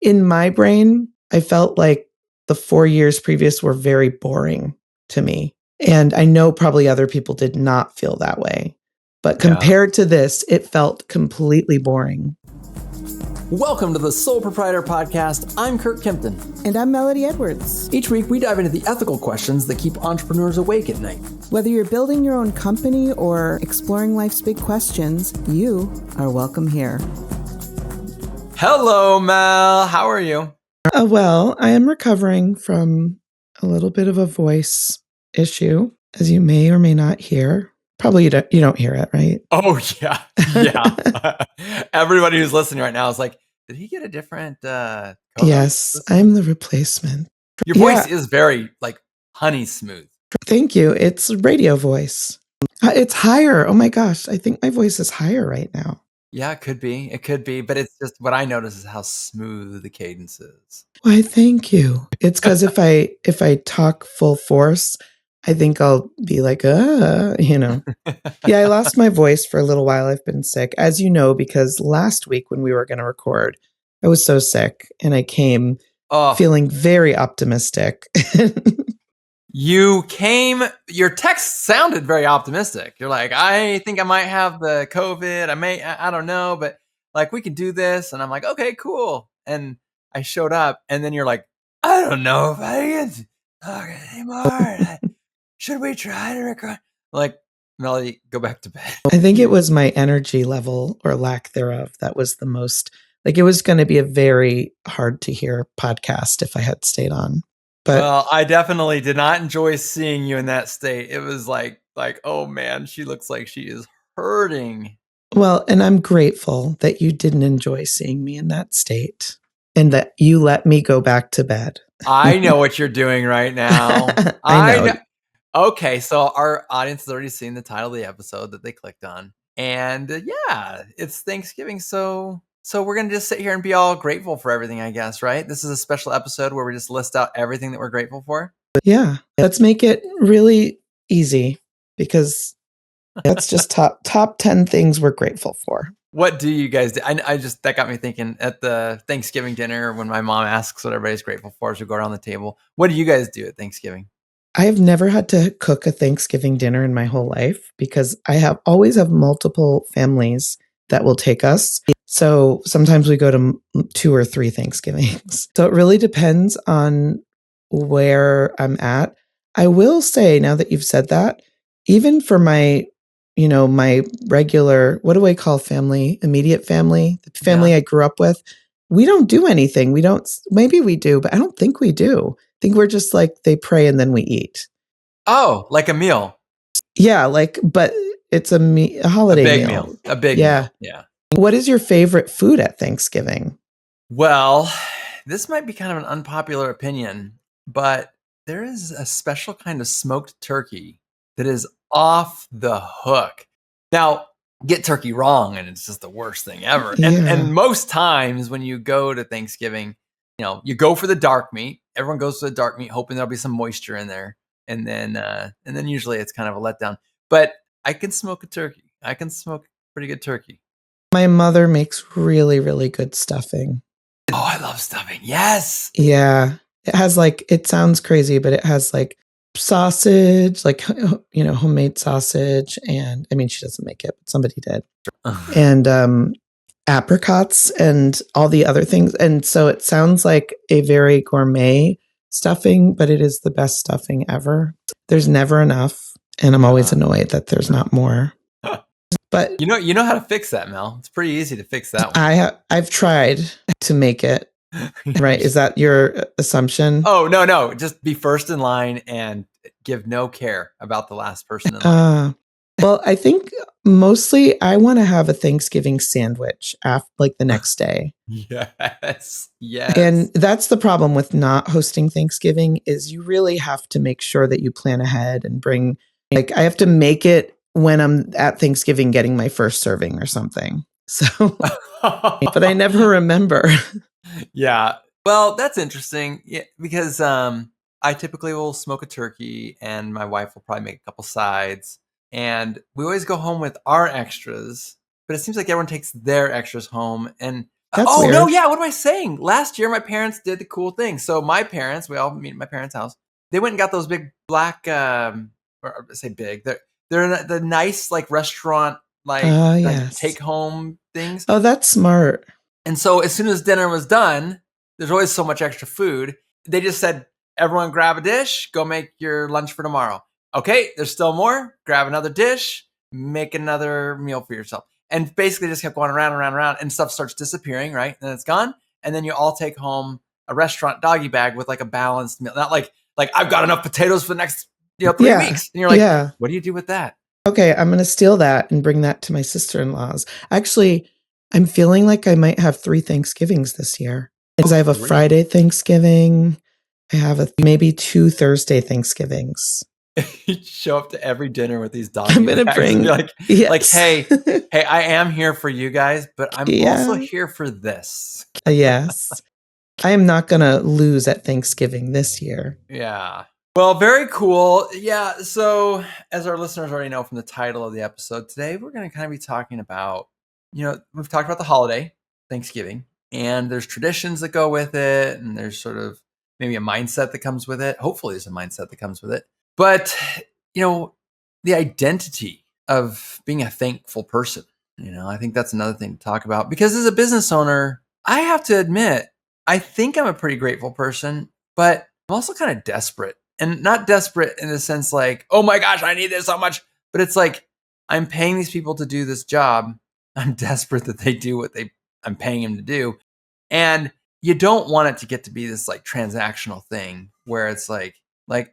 in my brain, I felt like the 4 years previous were very boring to me. And I know probably other people did not feel that way. But compared to this, it felt completely boring. Welcome to the Sole Proprietor Podcast. I'm Curt Kempton. And I'm Melody Edwards. Each week, we dive into the ethical questions that keep entrepreneurs awake at night. Whether you're building your own company or exploring life's big questions, you are welcome here. Hello, Mel. How are you? Well, I am recovering from a little bit of a voice issue, as you may or may not hear. Probably you don't hear it, right? Oh, yeah. Yeah. Everybody who's listening right now is like, did he get a different co-host? Yes, I'm the replacement. Your voice is very, honey smooth. Thank you. It's radio voice. It's higher. Oh my gosh. I think my voice is higher right now. Yeah, it could be. It could be. But it's just what I notice is how smooth the cadence is. Why, thank you. It's because if I talk full force, I think I'll be like, Yeah, I lost my voice for a little while. I've been sick, as you know, because last week when we were going to record, I was so sick and I came feeling very optimistic. Your text sounded very optimistic. You're like, I think I might have the COVID. I don't know, but we can do this. And I'm like, okay, cool. And I showed up and then you're like, I don't know if I can talk anymore. Should we try to record? Melody, go back to bed. I think it was my energy level or lack thereof. That was the most, it was going to be a very hard to hear podcast if I had stayed on. But well, I definitely did not enjoy seeing you in that state. It was like, oh man, she looks like she is hurting. Well, and I'm grateful that you didn't enjoy seeing me in that state and that you let me go back to bed. I know what you're doing right now. I know. Okay, so our audience has already seen the title of the episode that they clicked on. And it's Thanksgiving. So we're going to just sit here and be all grateful for everything, I guess, right? This is a special episode where we just list out everything that we're grateful for. Yeah, let's make it really easy because that's just top 10 things we're grateful for. What do you guys do? That got me thinking at the Thanksgiving dinner when my mom asks what everybody's grateful for as we go around the table. What do you guys do at Thanksgiving? I have never had to cook a Thanksgiving dinner in my whole life because I always have multiple families that will take us. So sometimes we go to 2 or 3 Thanksgivings. So it really depends on where I'm at. I will say, now that you've said that, even for my regular, what do I call family, immediate family, the family I grew up with, we don't do anything. Maybe we do, but I don't think we do. I think we're just they pray and then we eat. Oh, like a meal. Yeah, but it's a holiday meal. A big meal. Yeah. What is your favorite food at Thanksgiving? Well, this might be kind of an unpopular opinion, but there is a special kind of smoked turkey that is off the hook. Now, get turkey wrong and it's just the worst thing ever. Yeah. And most times when you go to Thanksgiving, you go for the dark meat. Everyone goes for the dark meat, hoping there'll be some moisture in there. And then usually it's kind of a letdown. But I can smoke a turkey. I can smoke pretty good turkey. My mother makes really, really good stuffing. Oh, I love stuffing. Yes. Yeah. It has it sounds crazy, but it has sausage, homemade sausage. And I mean, she doesn't make it, but somebody did. And apricots and all the other things. And so it sounds like a very gourmet stuffing, but it is the best stuffing ever. There's never enough. And I'm always annoyed that there's not more. But you know how to fix that, Mel. It's pretty easy to fix that one. I've tried to make it. Right. Is that your assumption? Oh, no. Just be first in line and give no care about the last person in line. Well, I think mostly I want to have a Thanksgiving sandwich after the next day. Yes. And that's the problem with not hosting Thanksgiving is you really have to make sure that you plan ahead and bring, I have to make it when I'm at Thanksgiving getting my first serving or something. So, but I never remember. Yeah. Well, that's interesting. Yeah, because I typically will smoke a turkey and my wife will probably make a couple sides. And we always go home with our extras, but it seems like everyone takes their extras home. And That's Oh, no, weird. yeah. What am I saying? Last year, my parents did the cool thing. So my parents, we all meet at my parents' house. They went and got those big black, or I say big, they're the nice like restaurant, like Yes. take home things. Oh, that's smart. And so as soon as dinner was done, there's always so much extra food. They just said, everyone grab a dish, go make your lunch for tomorrow. Okay, there's still more. Grab another dish, make another meal for yourself. And basically just kept going around and around and around, and stuff starts disappearing, right? And then it's gone. And then you all take home a restaurant doggy bag with like a balanced meal. Not like I've got enough potatoes for the next 3 Yeah. weeks. And you're like, Yeah. what do you do with that? Okay, I'm going to steal that and bring that to my sister-in-laws. Actually, I'm feeling like I might have 3 Thanksgivings this year. Because I have a Friday Thanksgiving. I have maybe 2 Thursday Thanksgivings. You show up to every dinner with these doggy I'm going to bags bring, and be like, yes. hey, I am here for you guys, but I'm also here for this. Yes. I am not going to lose at Thanksgiving this year. Yeah. Well, very cool. Yeah. So, as our listeners already know from the title of the episode, today we're going to kind of be talking about, we've talked about the holiday, Thanksgiving, and there's traditions that go with it, and there's sort of maybe a mindset that comes with it. Hopefully, there's a mindset that comes with it. But, the identity of being a thankful person, I think that's another thing to talk about, because as a business owner, I have to admit, I think I'm a pretty grateful person, but I'm also kind of desperate. And not desperate in the sense like, oh my gosh, I need this so much. But it's like, I'm paying these people to do this job. I'm desperate that they do what I'm paying them to do. And you don't want it to get to be this like transactional thing where it's like,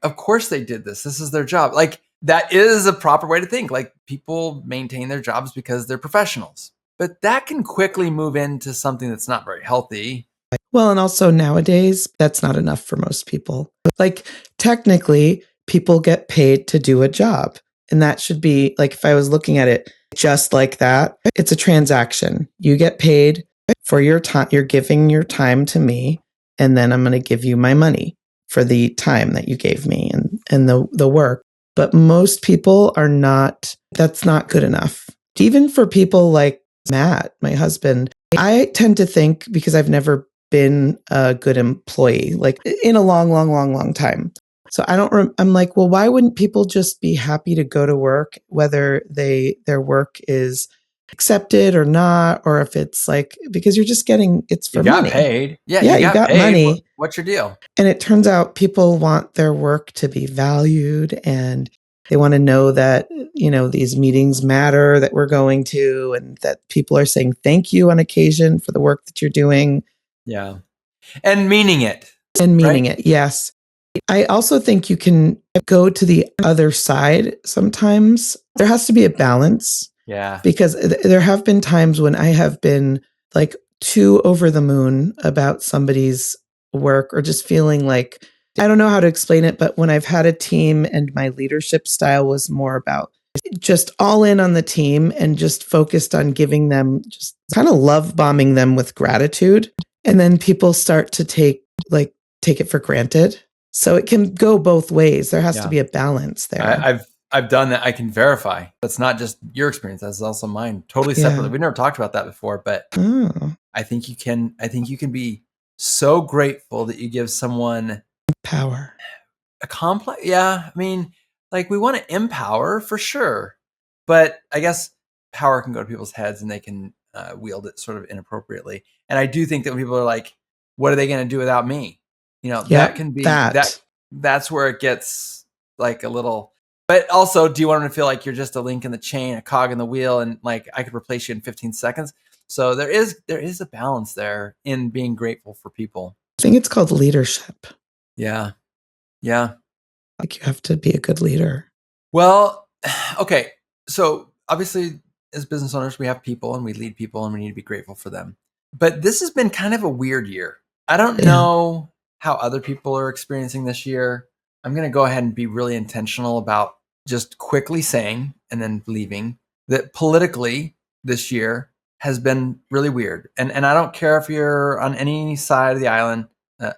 of course they did this. This is their job. Like, that is a proper way to think. Like, people maintain their jobs because they're professionals. But that can quickly move into something that's not very healthy. Well, and also nowadays, that's not enough for most people. Like, technically, people get paid to do a job. And that should be, like, if I was looking at it just like that, it's a transaction. You get paid for your time. You're giving your time to me, and then I'm going to give you my money for the time that you gave me and the work. But most people are not, that's not good enough. Even for people like Matt, my husband, I tend to think, because I've never been a good employee, like in a long time. So I'm like, well, why wouldn't people just be happy to go to work, whether their work is accepted or not, or if it's like, because you're just getting, it's for money. You got paid. Yeah, you got paid. Money. What's your deal? And it turns out people want their work to be valued, and they want to know that, these meetings matter that we're going to, and that people are saying thank you on occasion for the work that you're doing. Yeah. And meaning it. Yes. I also think you can go to the other side sometimes. There has to be a balance. Yeah. Because there have been times when I have been like too over the moon about somebody's work, or just feeling like, I don't know how to explain it, but when I've had a team and my leadership style was more about just all in on the team and just focused on giving them, just kind of love bombing them with gratitude. And then people start to take it for granted. So it can go both ways. There has to be a balance there. I've done that. I can verify. That's not just your experience. That's also mine. Totally separately. We've never talked about that before, but I think you can be so grateful that you give someone power. A complex. Yeah. I mean, like, we want to empower for sure, but I guess power can go to people's heads and they can wield it sort of inappropriately. And I do think that when people are like, what are they going to do without me? That can be that's where it gets like a little. But also, do you want them to feel like you're just a link in the chain, a cog in the wheel, and like I could replace you in 15 seconds? So there is a balance there in being grateful for people. I think it's called leadership. Yeah. Yeah. Like, you have to be a good leader. Well, okay. So obviously, as business owners, we have people and we lead people and we need to be grateful for them. But this has been kind of a weird year. I don't know how other people are experiencing this year. I'm going to go ahead and be really intentional about just quickly saying, and then leaving, that politically this year has been really weird. And I don't care if you're on any side of the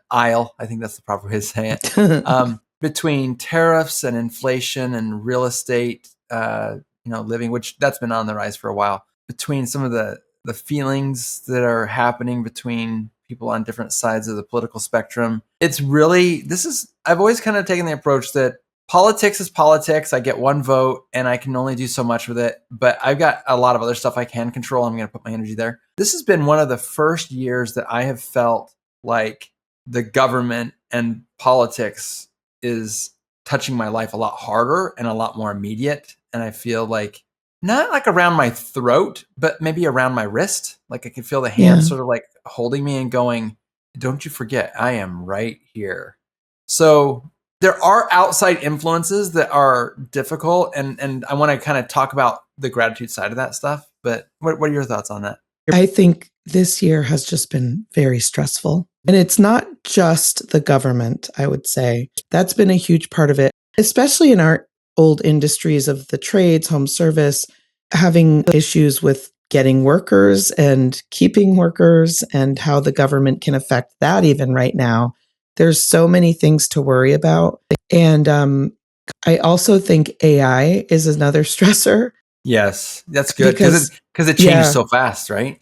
aisle, I think that's the proper way to say it, between tariffs and inflation and real estate, living, which that's been on the rise for a while, between some of the the feelings that are happening between people on different sides of the political spectrum. It's really, I've always kind of taken the approach that politics is politics. I get one vote and I can only do so much with it, but I've got a lot of other stuff I can control. I'm going to put my energy there. This has been one of the first years that I have felt like the government and politics is touching my life a lot harder and a lot more immediate. And I feel like not like around my throat, but maybe around my wrist. Like I can feel the hand sort of like holding me and going, don't you forget, I am right here. So there are outside influences that are difficult. And I want to kind of talk about the gratitude side of that stuff. But what are your thoughts on that? I think this year has just been very stressful. And it's not just the government, I would say. That's been a huge part of it, especially in our old industries of the trades, home service, having issues with getting workers and keeping workers and how the government can affect that even right now. There's so many things to worry about. And I also think AI is another stressor. Yes, that's good because it changes so fast, right?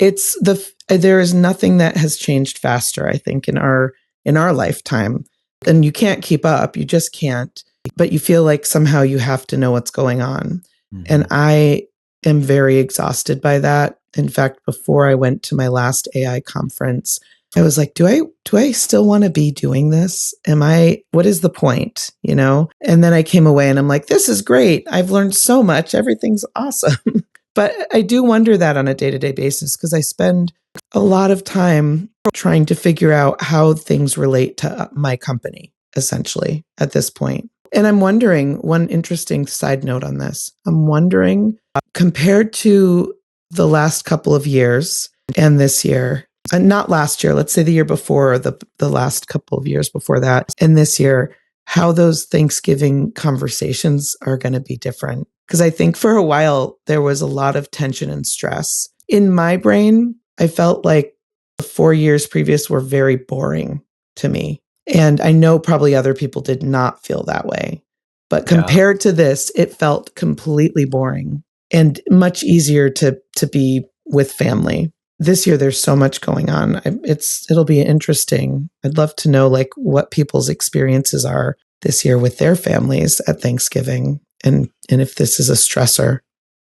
There is nothing that has changed faster, I think, in our lifetime. And you can't keep up. You just can't. But you feel like somehow you have to know what's going on. Mm-hmm. And I am very exhausted by that. In fact, before I went to my last AI conference, I was like, do I still want to be doing this? What is the point? You know? And then I came away and I'm like, this is great. I've learned so much. Everything's awesome. But I do wonder that on a day-to-day basis because I spend a lot of time trying to figure out how things relate to my company, essentially, at this point. And I'm wondering, one interesting side note on this, I'm wondering, compared to the last couple of years and this year, not last year, let's say the year before, or the last couple of years before that, and this year, how those Thanksgiving conversations are going to be different. Because I think for a while, there was a lot of tension and stress. In my brain, I felt like the 4 years previous were very boring to me. And I know probably other people did not feel that way. But compared to this, it felt completely boring and much easier to be with family. This year, there's so much going on. It'll be interesting. I'd love to know like what people's experiences are this year with their families at Thanksgiving and if this is a stressor.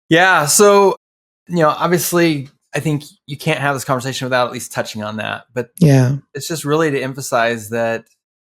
Yeah. So, obviously, I think you can't have this conversation without at least touching on that. But it's just really to emphasize that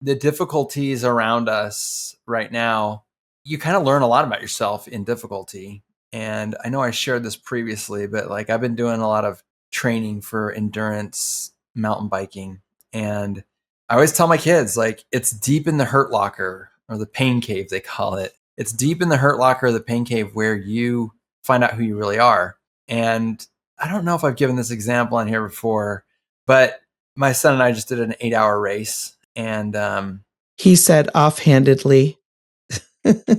the difficulties around us right now, you kind of learn a lot about yourself in difficulty. And I know I shared this previously, but like I've been doing a lot of training for endurance mountain biking. And I always tell my kids, like, it's deep in the hurt locker or the pain cave, they call it. It's deep in the hurt locker or the pain cave where you find out who you really are. And I don't know if I've given this example on here before, but my son and I just did an 8-hour race. And he said offhandedly.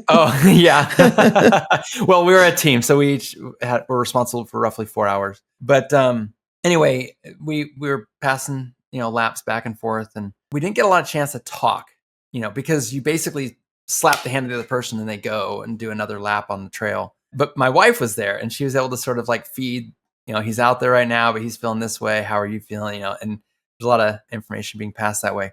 Oh, yeah. Well, we were a team, so we each were responsible for roughly 4 hours. But anyway, we were passing, laps back and forth, and we didn't get a lot of chance to talk, because you basically slap the hand of the other person and they go and do another lap on the trail. But my wife was there, and she was able to sort of like feed, he's out there right now, but he's feeling this way. How are you feeling? And there's a lot of information being passed that way.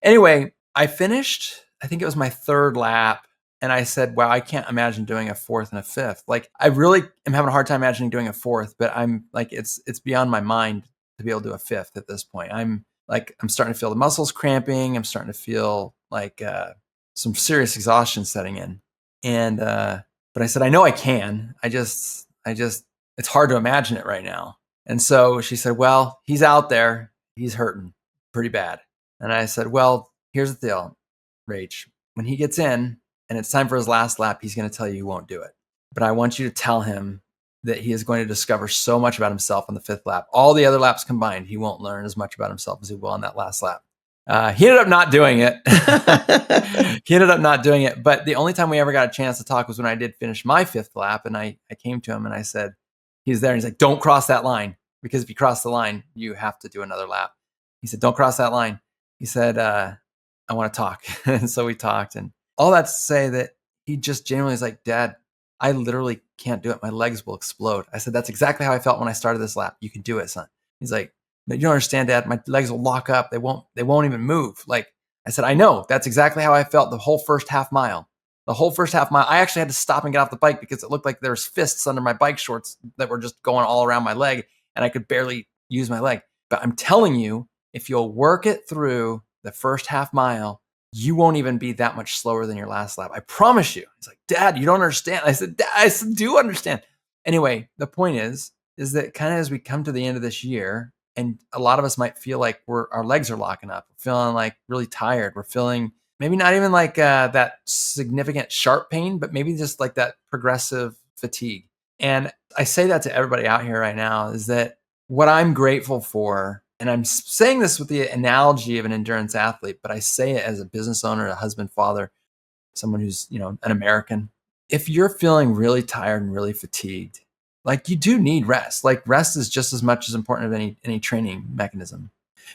Anyway, I finished, I think it was my third lap. And I said, wow, I can't imagine doing a fourth and a fifth. Like, I really am having a hard time imagining doing a fourth, but I'm like, it's beyond my mind to be able to do a fifth at this point. I'm starting to feel the muscles cramping. I'm starting to feel like some serious exhaustion setting in. And, but I said, I know I can. I just, it's hard to imagine it right now. And so she said, well, he's out there. He's hurting pretty bad. And I said, well, here's the deal, Rach. When he gets in, and it's time for his last lap, he's going to tell you he won't do it. But I want you to tell him that he is going to discover so much about himself on the fifth lap. All the other laps combined, he won't learn as much about himself as he will on that last lap. He ended up not doing it. But the only time we ever got a chance to talk was when I did finish my fifth lap. And I came to him and I said, he's there. And he's like, don't cross that line. Because if you cross the line, you have to do another lap. He said, don't cross that line. He said, I want to talk. And so we talked. And all that to say that he just genuinely is like, Dad, I literally can't do it. My legs will explode. I said, that's exactly how I felt when I started this lap. You can do it, son. He's like, but you don't understand, Dad. My legs will lock up. They won't even move. Like I said, I know. That's exactly how I felt the whole first half mile. The whole first half mile, I actually had to stop and get off the bike because it looked like there was fists under my bike shorts that were just going all around my leg, and I could barely use my leg. But I'm telling you, if you'll work it through the first half mile, you won't even be that much slower than your last lap. I promise you. He's like, Dad, you don't understand. I said, Dad, I do understand. Anyway, the point is that kind of as we come to the end of this year, and a lot of us might feel like our legs are locking up. We're feeling like really tired. We're feeling maybe not even like that significant sharp pain, but maybe just like that progressive fatigue. And I say that to everybody out here right now is that what I'm grateful for, and I'm saying this with the analogy of an endurance athlete, but I say it as a business owner, a husband, father, someone who's, an American. If you're feeling really tired and really fatigued, like you do need rest. Like rest is just as much as important as any training mechanism.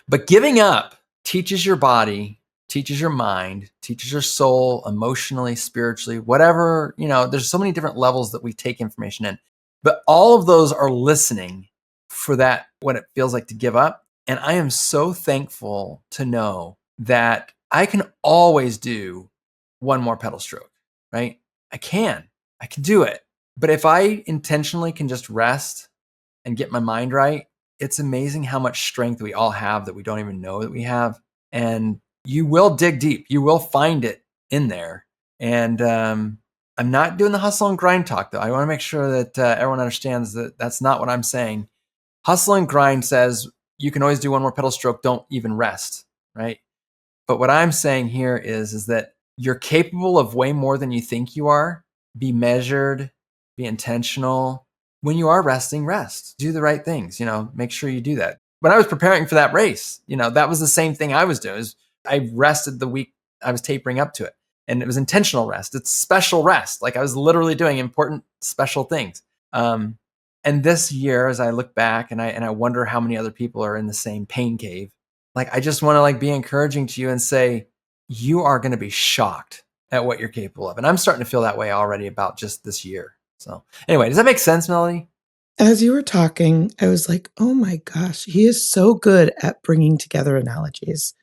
But giving up teaches your body, teaches your mind, teaches your soul emotionally, spiritually, whatever, there's so many different levels that we take information in. But all of those are listening for that, what it feels like to give up. And I am so thankful to know that I can always do one more pedal stroke, right? I can do it. But if I intentionally can just rest and get my mind right, it's amazing how much strength we all have that we don't even know that we have. And you will dig deep. You will find it in there. And I'm not doing the hustle and grind talk, though. I want to make sure that everyone understands that that's not what I'm saying. Hustle and grind says you can always do one more pedal stroke. Don't even rest, right? But what I'm saying here is that you're capable of way more than you think you are. Be measured, be intentional. When you are resting, rest. Do the right things, make sure you do that. When I was preparing for that race, that was the same thing I was doing. I rested the week I was tapering up to it. And it was intentional rest. It's special rest. Like I was literally doing important, special things. And this year, as I look back and I wonder how many other people are in the same pain cave, like I just want to be encouraging to you and say, you are going to be shocked at what you're capable of. And I'm starting to feel that way already about just this year. So anyway, does that make sense, Melody? As you were talking, I was like, oh my gosh, he is so good at bringing together analogies.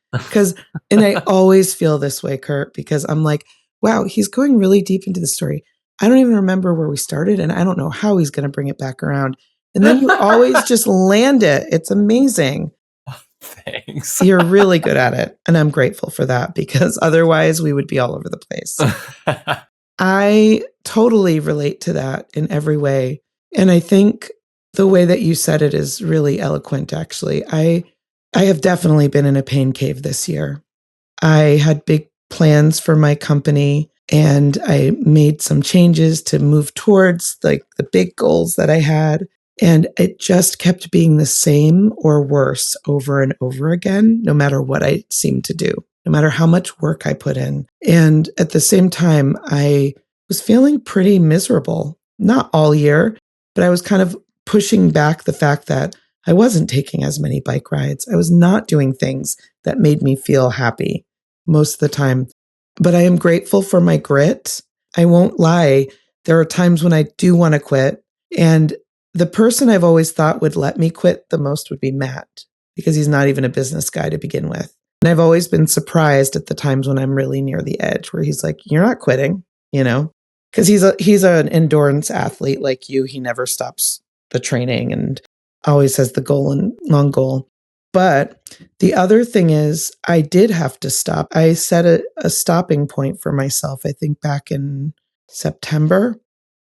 And I always feel this way, Curt, because I'm like, wow, he's going really deep into the story. I don't even remember where we started, and I don't know how he's going to bring it back around. And then you always just land it. It's amazing. Thanks. You're really good at it. And I'm grateful for that because otherwise we would be all over the place. I totally relate to that in every way. And I think the way that you said it is really eloquent, actually. I have definitely been in a pain cave this year. I had big plans for my company and I made some changes to move towards the big goals that I had. And it just kept being the same or worse over and over again, no matter what I seemed to do, no matter how much work I put in. And at the same time, I was feeling pretty miserable, not all year, but I was kind of pushing back the fact that I wasn't taking as many bike rides. I was not doing things that made me feel happy most of the time. But I am grateful for my grit. I won't lie. There are times when I do want to quit. And the person I've always thought would let me quit the most would be Matt, because he's not even a business guy to begin with. And I've always been surprised at the times when I'm really near the edge where he's like, you're not quitting, because he's an endurance athlete like you. He never stops the training and always has the goal and long goal. But the other thing is I did have to stop. I set a stopping point for myself, I think back in September,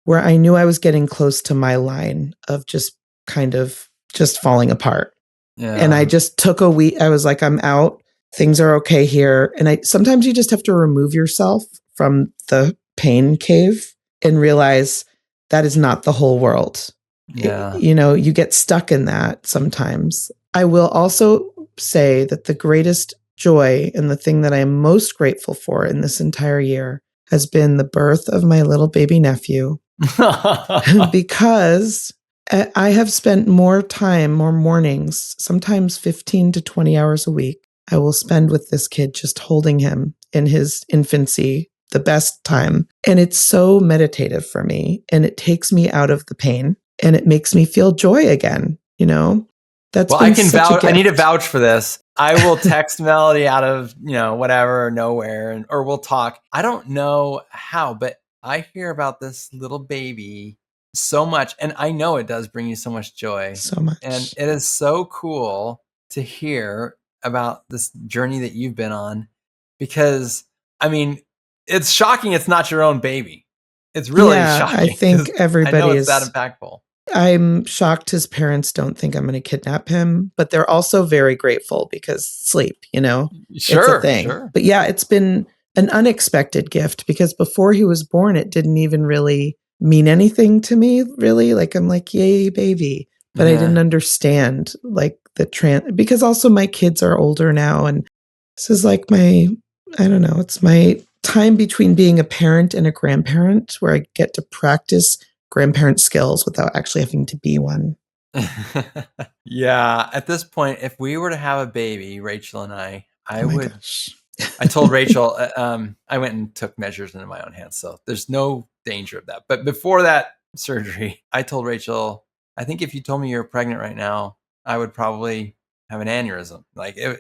where I knew I was getting close to my line of just kind of just falling apart. Yeah. And I just took a week. I was like, I'm out. Things are okay here. And sometimes you just have to remove yourself from the pain cave and realize that is not the whole world. Yeah. You get stuck in that sometimes. I will also say that the greatest joy and the thing that I am most grateful for in this entire year has been the birth of my little baby nephew. Because I have spent more mornings, sometimes 15 to 20 hours a week, I will spend with this kid just holding him in his infancy the best time. And it's so meditative for me. And it takes me out of the pain and it makes me feel joy again. You know, that's well, been I can such a vouch. I need to gift. vouch for this. I will text Melody out of, whatever, nowhere, or we'll talk. I don't know how, but I hear about this little baby so much. And I know it does bring you so much joy. So much. And it is so cool to hear about this journey that you've been on, because, I mean, it's shocking it's not your own baby. It's really shocking. I think everybody I know it's is that impactful. I'm shocked his parents don't think I'm going to kidnap him, but they're also very grateful because sleep, it's a thing. Sure. But yeah, it's been an unexpected gift because before he was born, it didn't even really mean anything to me, really. Like, I'm like, yay, baby. But I didn't understand like because also my kids are older now. And this is like I don't know, it's my time between being a parent and a grandparent where I get to practice grandparent skills without actually having to be one. Yeah. At this point, if we were to have a baby, Rachel and I would. Gosh. I told Rachel, I went and took measures into my own hands. So there's no danger of that. But before that surgery, I told Rachel, I think if you told me you're pregnant right now, I would probably have an aneurysm. Like it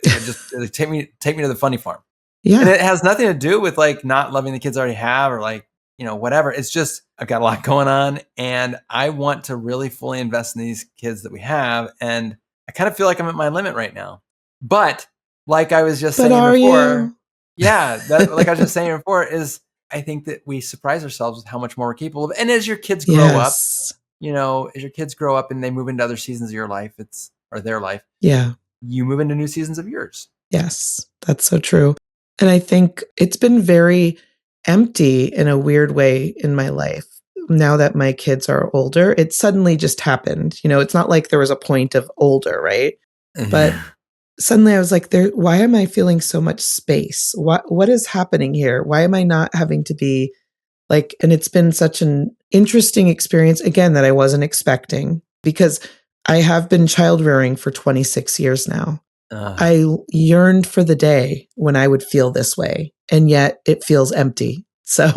would take me to the funny farm. Yeah. And it has nothing to do with like not loving the kids I already have or like, whatever. It's just, I've got a lot going on and I want to really fully invest in these kids that we have. And I kind of feel like I'm at my limit right now. But like I was just saying before, like I was just saying before, is I think that we surprise ourselves with how much more we're capable of. And as your kids grow up, as your kids grow up and they move into other seasons of your life, or their life, you move into new seasons of yours. Yes, that's so true. And I think it's been very empty in a weird way in my life. Now that my kids are older, it suddenly just happened. It's not like there was a point of older, right? But suddenly I was like, why am I feeling so much space? What is happening here? Why am I not having to be like, and it's been such an interesting experience again that I wasn't expecting because I have been child rearing for 26 years now. I yearned for the day when I would feel this way, and yet it feels empty. So,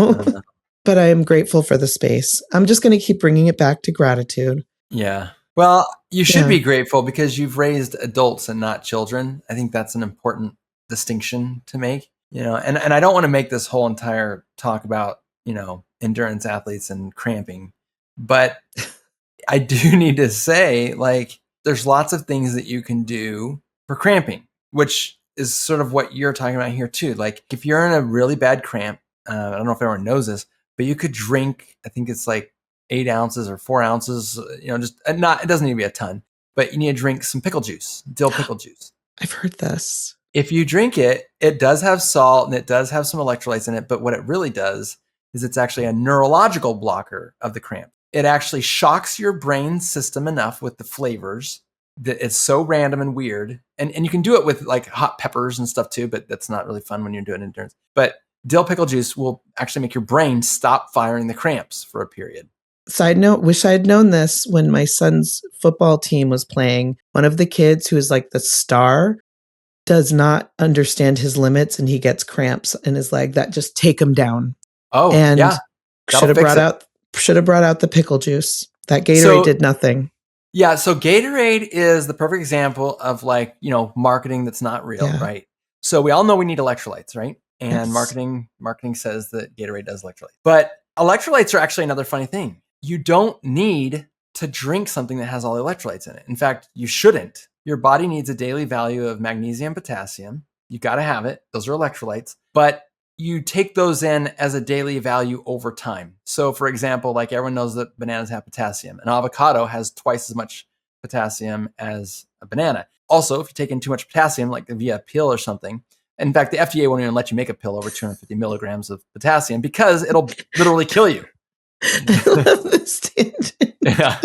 but I am grateful for the space. I'm just going to keep bringing it back to gratitude. Yeah. Well, you should be grateful because you've raised adults and not children. I think that's an important distinction to make, and I don't want to make this whole entire talk about, endurance athletes and cramping, but I do need to say, like, there's lots of things that you can do for cramping, which is sort of what you're talking about here too. Like if you're in a really bad cramp, I don't know if everyone knows this, but you could drink, I think it's like 8 ounces or 4 ounces, just it doesn't need to be a ton, but you need to drink some pickle juice, dill pickle juice. I've heard this. If you drink it, it does have salt and it does have some electrolytes in it. But what it really does is it's actually a neurological blocker of the cramp. It actually shocks your brain system enough with the flavors that it's so random and weird. And you can do it with like hot peppers and stuff too, but that's not really fun when you're doing endurance. But dill pickle juice will actually make your brain stop firing the cramps for a period. Side note, wish I had known this when my son's football team was playing. One of the kids who is like the star does not understand his limits and he gets cramps in his leg that just take him down. Oh, and yeah. Should have brought out the pickle juice. That Gatorade did nothing. Yeah, so Gatorade is the perfect example of like, marketing that's not real, right? So we all know we need electrolytes, right? And marketing says that Gatorade does electrolytes. But electrolytes are actually another funny thing. You don't need to drink something that has all the electrolytes in it. In fact, you shouldn't. Your body needs a daily value of magnesium, potassium. You got to have it. Those are electrolytes. But you take those in as a daily value over time. So for example, like everyone knows that bananas have potassium. An avocado has twice as much potassium as a banana. Also, if you take in too much potassium, like via a pill or something, in fact, the FDA won't even let you make a pill over 250 milligrams of potassium because it'll literally kill you. I love this tangent. Yeah.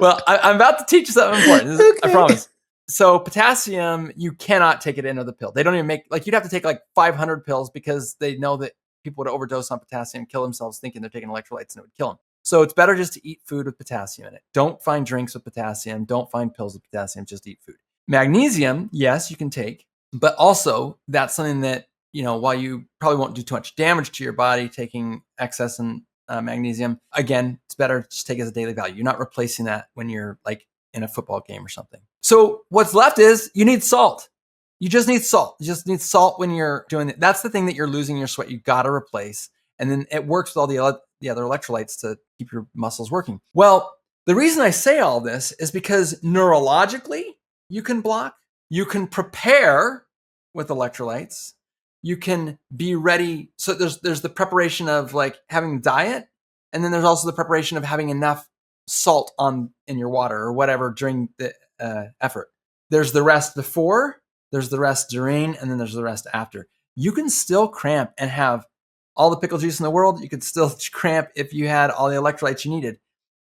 Well, I'm about to teach you something important. I promise. So potassium, you cannot take it into the pill. They don't even you'd have to take like 500 pills because they know that people would overdose on potassium, kill themselves thinking they're taking electrolytes and it would kill them. So it's better just to eat food with potassium in it. Don't find drinks with potassium. Don't find pills with potassium. Just eat food. Magnesium, yes, you can take, but also that's something that while you probably won't do too much damage to your body taking excess in magnesium, again, it's better to just take it as a daily value. You're not replacing that when you're like in a football game or something. So what's left is you need salt. You just need salt. You just need salt when you're doing it. That's the thing that you're losing in your sweat. You got to replace. And then it works with all the other electrolytes to keep your muscles working. Well, the reason I say all this is because neurologically, you can block, you can prepare with electrolytes, you can be ready. So there's the preparation of like having a diet, and then there's also the preparation of having enough salt in your water or whatever during the effort. There's the rest before, there's the rest during, and then there's the rest after. You can still cramp and have all the pickle juice in the world. You could still cramp if you had all the electrolytes you needed.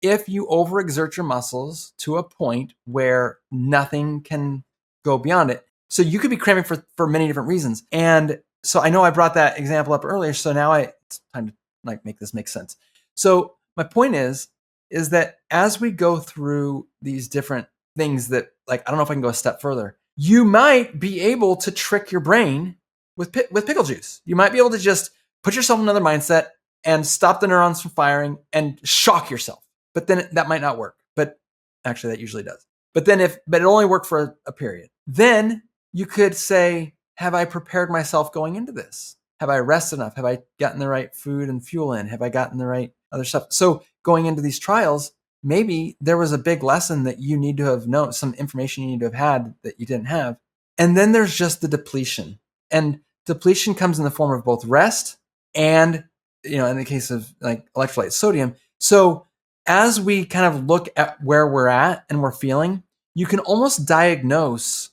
If you overexert your muscles to a point where nothing can go beyond it. So you could be cramping for many different reasons. And so I know I brought that example up earlier. So now it's time to like make this make sense. So my point is that as we go through these different things that, like, I don't know if I can go a step further, you might be able to trick your brain with pickle juice. You might be able to just put yourself in another mindset and stop the neurons from firing and shock yourself. But then that might not work. But actually that usually does. But it only worked for a period. Then you could say, have I prepared myself going into this? Have I rested enough? Have I gotten the right food and fuel in? Have I gotten the right other stuff? So going into these trials, maybe there was a big lesson that you need to have known, some information you need to have had that you didn't have. And then there's just the depletion. And depletion comes in the form of both rest and, in the case of like electrolytes, sodium. So as we kind of look at where we're at and we're feeling, you can almost diagnose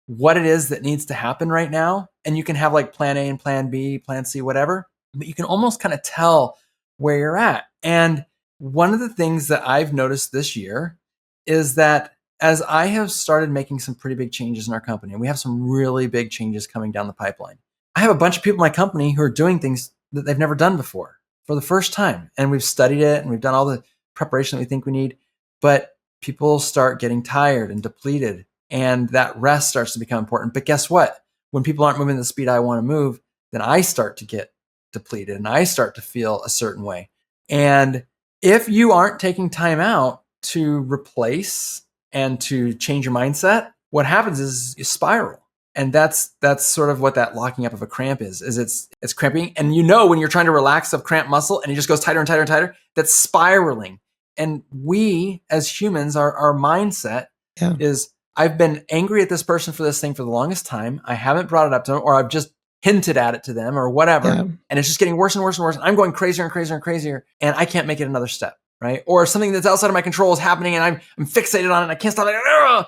what it is that needs to happen right now. And you can have like plan A and plan B, plan C, whatever, but you can almost kind of tell where you're at. And one of the things that I've noticed this year is that as I have started making some pretty big changes in our company, and we have some really big changes coming down the pipeline, I have a bunch of people in my company who are doing things that they've never done before for the first time. And we've studied it and we've done all the preparation that we think we need, but people start getting tired and depleted, and that rest starts to become important. But guess what? When people aren't moving at the speed I want to move, then I start to get depleted and I start to feel a certain way. And if you aren't taking time out to replace and to change your mindset, what happens is you spiral. And that's sort of what that locking up of a cramp is it's cramping. And when you're trying to relax a cramped muscle and it just goes tighter and tighter and tighter, that's spiraling. And we as humans, our mindset is, I've been angry at this person for this thing for the longest time. I haven't brought it up to them, or I've just hinted at it to them or whatever. Yeah. And it's just getting worse and worse and worse. I'm going crazier and crazier and crazier, and I can't make it another step, right? Or something that's outside of my control is happening and I'm fixated on it and I can't stop it.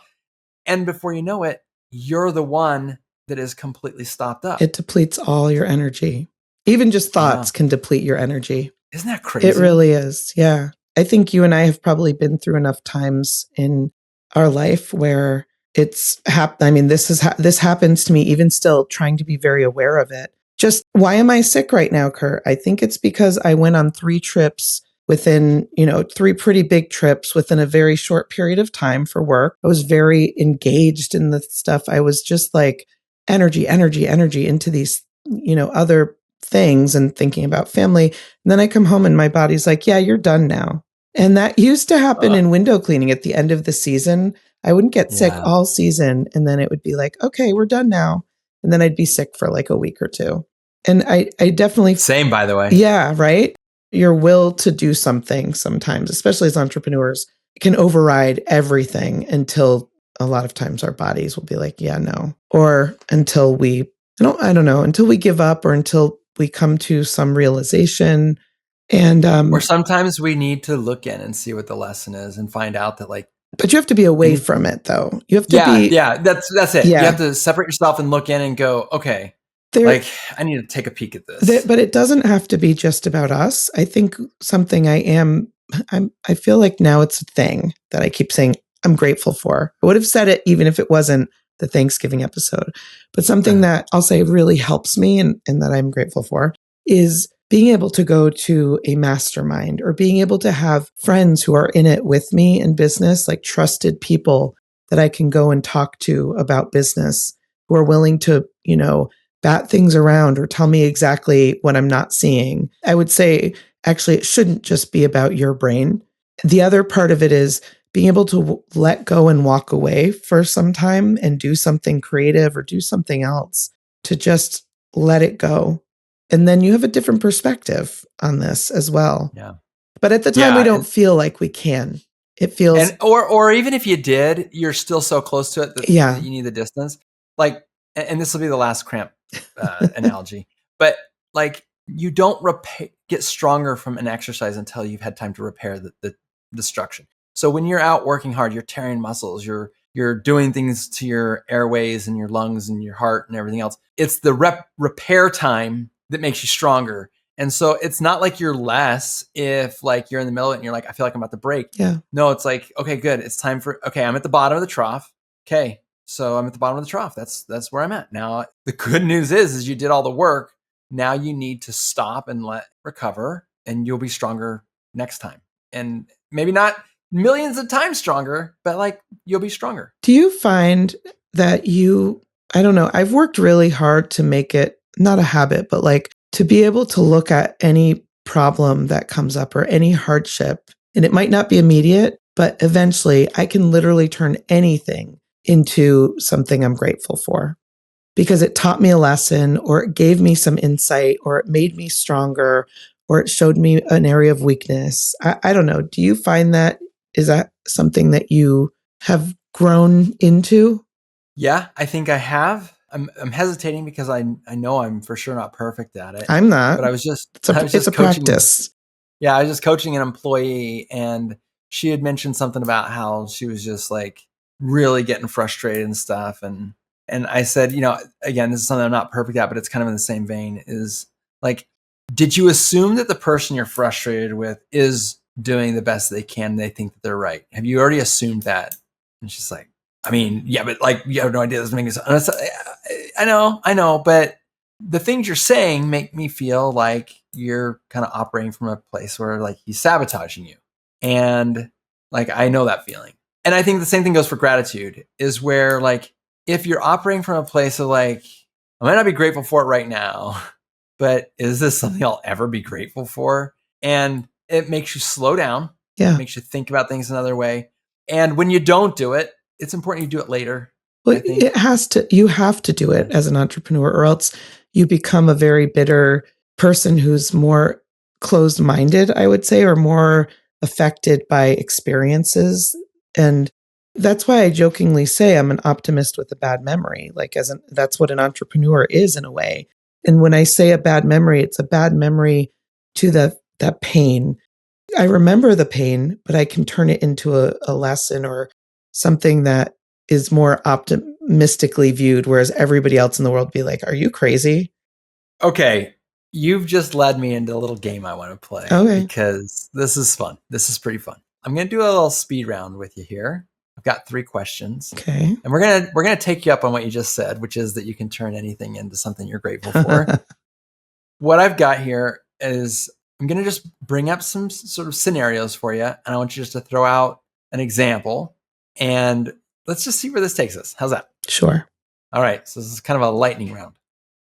And before you know it, you're the one that is completely stopped up. It depletes all your energy. Even just thoughts can deplete your energy. Isn't that crazy? It really is. Yeah. I think you and I have probably been through enough times in our life where it's this happens to me even still, trying to be very aware of it. Just, why am I sick right now, Curt? I think it's because I went on 3 trips within, 3 pretty big trips within a very short period of time for work. I was very engaged in the stuff. I was just like energy into these, other things and thinking about family. And then I come home and my body's like, yeah, you're done now. And that used to happen in window cleaning at the end of the season. I wouldn't get sick all season. And then it would be like, okay, we're done now. And then I'd be sick for like a week or 2. And I definitely... Same, by the way. Yeah, right? Your will to do something sometimes, especially as entrepreneurs, can override everything until a lot of times our bodies will be like, yeah, no. Or until until we give up, or until we come to some realization. And or sometimes we need to look in and see what the lesson is and find out that, like, but you have to be away from it, though. You have to be... Yeah, that's it. Yeah. You have to separate yourself and look in and go, okay, I need to take a peek at this. But it doesn't have to be just about us. I think something I feel like now it's a thing that I keep saying I'm grateful for. I would have said it even if it wasn't the Thanksgiving episode. But something that I'll say really helps me and that I'm grateful for is being able to go to a mastermind, or being able to have friends who are in it with me in business, like trusted people that I can go and talk to about business, who are willing to, bat things around or tell me exactly what I'm not seeing. I would say, actually, it shouldn't just be about your brain. The other part of it is being able to let go and walk away for some time and do something creative or do something else to just let it go. And then you have a different perspective on this as well. Yeah. But at the time, we Yeah, don't feel like we can. It feels, and or even if you did, you're still so close to it that Yeah. you need the distance. Like, and this will be the last cramp analogy, but like you don't get stronger from an exercise until you've had time to repair the destruction. So when you're out working hard, you're tearing muscles, you're doing things to your airways and your lungs and your heart and everything else. It's the repair time that makes you stronger. And so it's not like you're less if like you're in the middle of it and you're like, I feel like I'm about to break. Yeah. No, it's like, okay, good. It's time for, okay, I'm at the bottom of the trough. Okay. So I'm at the bottom of the trough. That's where I'm at. Now, the good news is you did all the work. Now you need to stop and recover, and you'll be stronger next time. And maybe not millions of times stronger, but like you'll be stronger. Do you find that I don't know, I've worked really hard to make it not a habit, but like to be able to look at any problem that comes up or any hardship, and it might not be immediate, but eventually I can literally turn anything into something I'm grateful for because it taught me a lesson or it gave me some insight or it made me stronger or it showed me an area of weakness. I don't know. Do you find that, is that something that you have grown into? Yeah, I think I have. I'm hesitating because I know I'm for sure not perfect at it. I'm not. But I was just it's a coaching, practice. Yeah, I was just coaching an employee, and she had mentioned something about how she was just like really getting frustrated and stuff. And I said, again, this is something I'm not perfect at, but it's kind of in the same vein, is like, did you assume that the person you're frustrated with is doing the best they can? They think that they're right. Have you already assumed that? And she's like, I mean, yeah, but like, you have no idea. This doesn't make sense. I know, but the things you're saying make me feel like you're kind of operating from a place where like he's sabotaging you. And like, I know that feeling. And I think the same thing goes for gratitude, is where like, if you're operating from a place of like, I might not be grateful for it right now, but is this something I'll ever be grateful for? And it makes you slow down. Yeah. It makes you think about things another way. And when you don't do it, it's important you do it later. Well, you have to do it as an entrepreneur, or else you become a very bitter person who's more closed-minded, I would say, or more affected by experiences. And that's why I jokingly say I'm an optimist with a bad memory. Like that's what an entrepreneur is in a way. And when I say a bad memory, it's a bad memory to that pain. I remember the pain, but I can turn it into a lesson or something that is more optimistically viewed, whereas everybody else in the world be like, are you crazy? Okay. You've just led me into a little game I want to play. Okay. Because this is fun. This is pretty fun. I'm going to do a little speed round with you here. I've got 3 questions. Okay. And we're going to take you up on what you just said, which is that you can turn anything into something you're grateful for. What I've got here is I'm going to just bring up some sort of scenarios for you. And I want you just to throw out an example, and let's just see where this takes us. How's that? Sure. All right. So this is kind of a lightning round.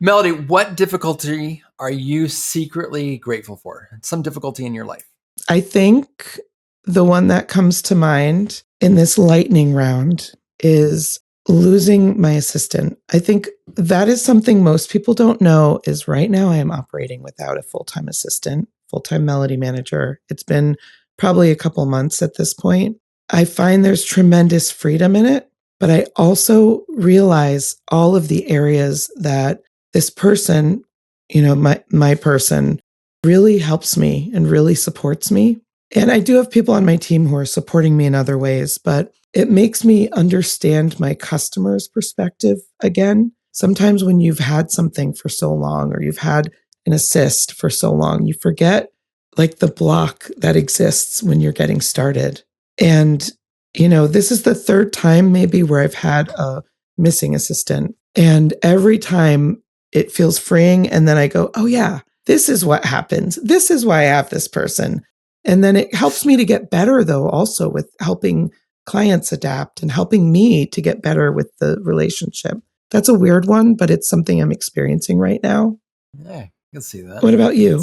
Melody, what difficulty are you secretly grateful for? Some difficulty in your life. I think the one that comes to mind in this lightning round is losing my assistant. I think that is something most people don't know, is right now I am operating without a full-time assistant, full-time melody manager. It's been probably a couple months at this point. I find there's tremendous freedom in it, but I also realize all of the areas that this person, my person, really helps me and really supports me. And I do have people on my team who are supporting me in other ways, but it makes me understand my customer's perspective again. Sometimes when you've had something for so long, or you've had an assist for so long, you forget like the block that exists when you're getting started. And, this is the 3rd time maybe where I've had a missing assistant. And every time it feels freeing. And then I go, oh yeah, this is what happens. This is why I have this person. And then it helps me to get better, though, also with helping clients adapt and helping me to get better with the relationship. That's a weird one, but it's something I'm experiencing right now. Yeah, I can see that. What about you?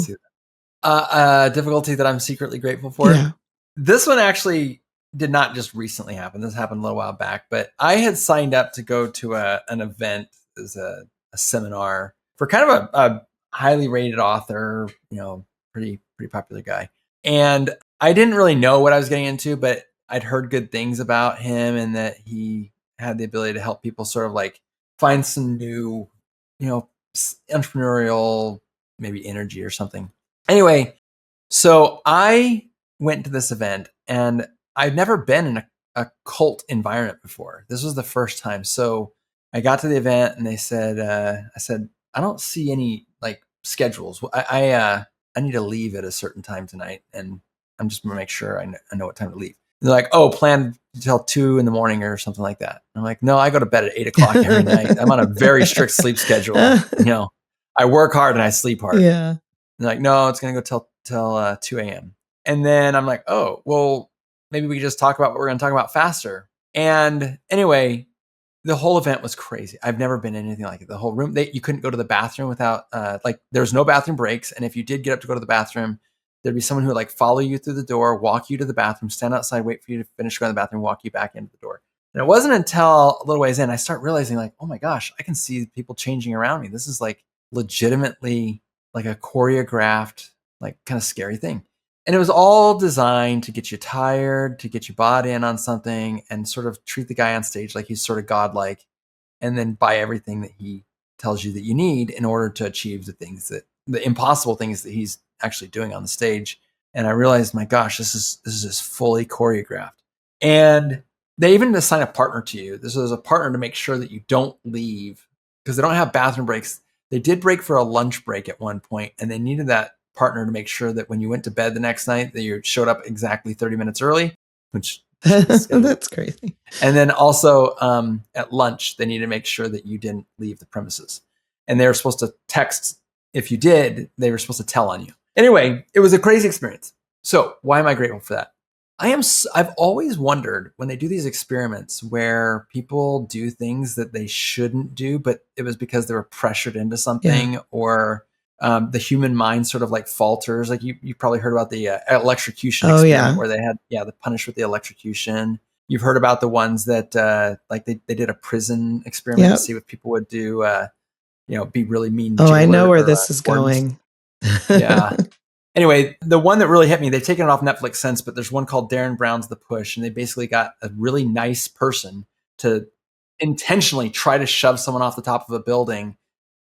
Difficulty that I'm secretly grateful for. Yeah. This one actually did not just recently happen. This happened a little while back, but I had signed up to go to an event as a seminar for kind of a highly rated author, pretty popular guy. And I didn't really know what I was getting into, but I'd heard good things about him and that he had the ability to help people sort of like find some new, entrepreneurial maybe energy or something. Anyway, so I went to this event and I'd never been in a cult environment before. This was the first time. So I got to the event and they said, I said, I don't see any like schedules. I need to leave at a certain time tonight. And I'm just going to make sure I know what time to leave. They're like, oh, plan until 2 a.m. or something like that. I'm like, no, I go to bed at 8 o'clock every night. I'm on a very strict sleep schedule. I work hard and I sleep hard. Yeah. They're like, no, it's going to go till 2 a.m. And then I'm like, oh, well, maybe we can just talk about what we're going to talk about faster. And anyway, the whole event was crazy. I've never been in anything like it. The whole room, you couldn't go to the bathroom without, there's no bathroom breaks. And if you did get up to go to the bathroom, there'd be someone who would like follow you through the door, walk you to the bathroom, stand outside, wait for you to finish going to the bathroom, walk you back into the door. And it wasn't until a little ways in, I start realizing like, oh my gosh, I can see people changing around me. This is like legitimately like a choreographed, like kind of scary thing. And it was all designed to get you tired, to get you bought in on something and sort of treat the guy on stage like he's sort of godlike and then buy everything that he tells you that you need in order to achieve the impossible things that he's actually doing on the stage. And I realized, my gosh, this is just fully choreographed. And they even assign a partner to you. This is a partner to make sure that you don't leave because they don't have bathroom breaks. They did break for a lunch break at one point, and they needed that partner to make sure that when you went to bed the next night, that you showed up exactly 30 minutes early, which that's crazy. And then also at lunch, they needed to make sure that you didn't leave the premises. And they were supposed to text. If you did, they were supposed to tell on you. Anyway, it was a crazy experience. So why am I grateful for that? I've always wondered when they do these experiments where people do things that they shouldn't do, but it was because they were pressured into something or the human mind sort of like falters. Like you probably heard about the electrocution experiment where they had, the punish with the electrocution. You've heard about the ones that like they did a prison experiment to see if people would do, be really mean. Oh, I know where this is going. Yeah. Anyway, the one that really hit me, they've taken it off Netflix since, but there's one called Darren Brown's The Push. And they basically got a really nice person to intentionally try to shove someone off the top of a building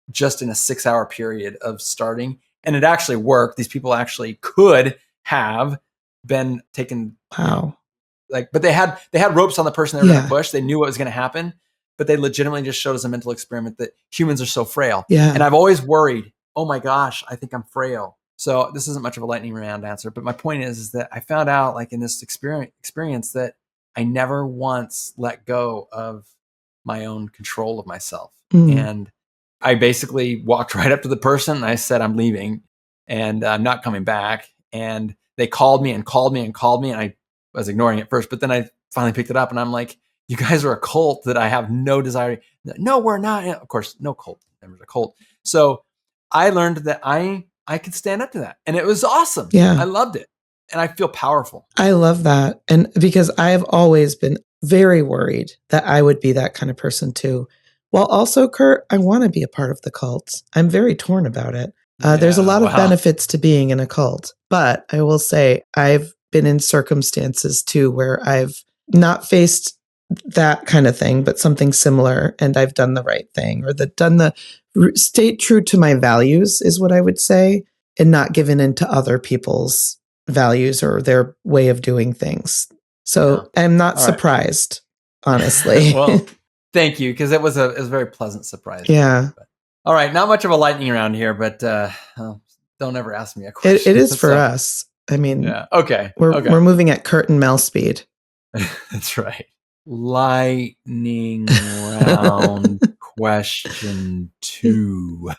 just in a 6-hour period of starting. And it actually worked. These people actually could have been taken. Wow. But they had ropes on the person they were going to push. They knew what was going to happen, but they legitimately just showed as a mental experiment that humans are so frail. Yeah. And I've always worried, oh my gosh, I think I'm frail. So this isn't much of a lightning round answer, but my point is that I found out like in this experience that I never once let go of my own control of myself. And I basically walked right up to the person and I said, I'm leaving and I'm not coming back. And they called me. And I was ignoring it first, but then I finally picked it up and I'm like, you guys are a cult that I have no desire. No, we're not. Of course, no cult members are a cult. So I learned that I could stand up to that. And it was awesome. Yeah. I loved it. And I feel powerful. I love that. And because I have always been very worried that I would be that kind of person too. While also, Curt, I want to be a part of the cult. I'm very torn about it. There's a lot of benefits to being in a cult. But I will say I've been in circumstances too where I've not faced that kind of thing, but something similar. And I've done the right thing or stayed true to my values is what I would say, and not given into other people's values or their way of doing things. So I'm not surprised, honestly. Well, thank you, because it was a very pleasant surprise. Yeah. All right, not much of a lightning round here, but don't ever ask me a question. It is for us. I mean, okay. We're moving at Curt and Mel speed. That's right. Lightning round question 2.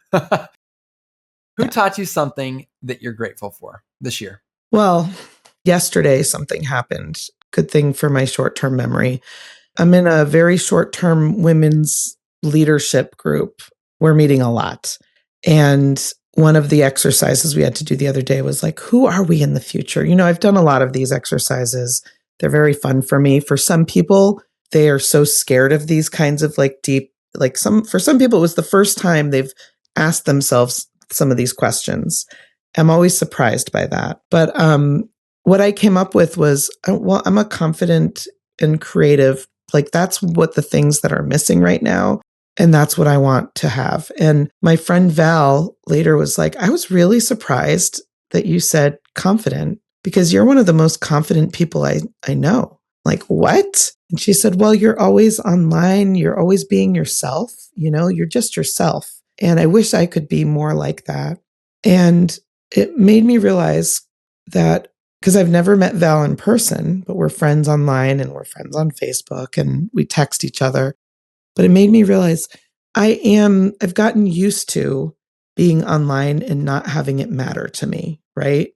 Who taught you something that you're grateful for this year? Well, yesterday something happened. Good thing for my short-term memory. I'm in a very short-term women's leadership group, we're meeting a lot. And one of the exercises we had to do the other day was like, who are we in the future? I've done a lot of these exercises. They're very fun for me. For some people, they are so scared of these kinds of like deep, for some people, it was the first time they've asked themselves some of these questions. I'm always surprised by that. But what I came up with was, I'm a confident and creative, that's what the things that are missing right now. And that's what I want to have. And my friend Val later was like, I was really surprised that you said confident because you're one of the most confident people I know. Like, what? And she said, well, you're always online. You're always being yourself. You're just yourself. And I wish I could be more like that. And it made me realize that because I've never met Val in person, but we're friends online and we're friends on Facebook and we text each other. But it made me realize I've gotten used to being online and not having it matter to me, right?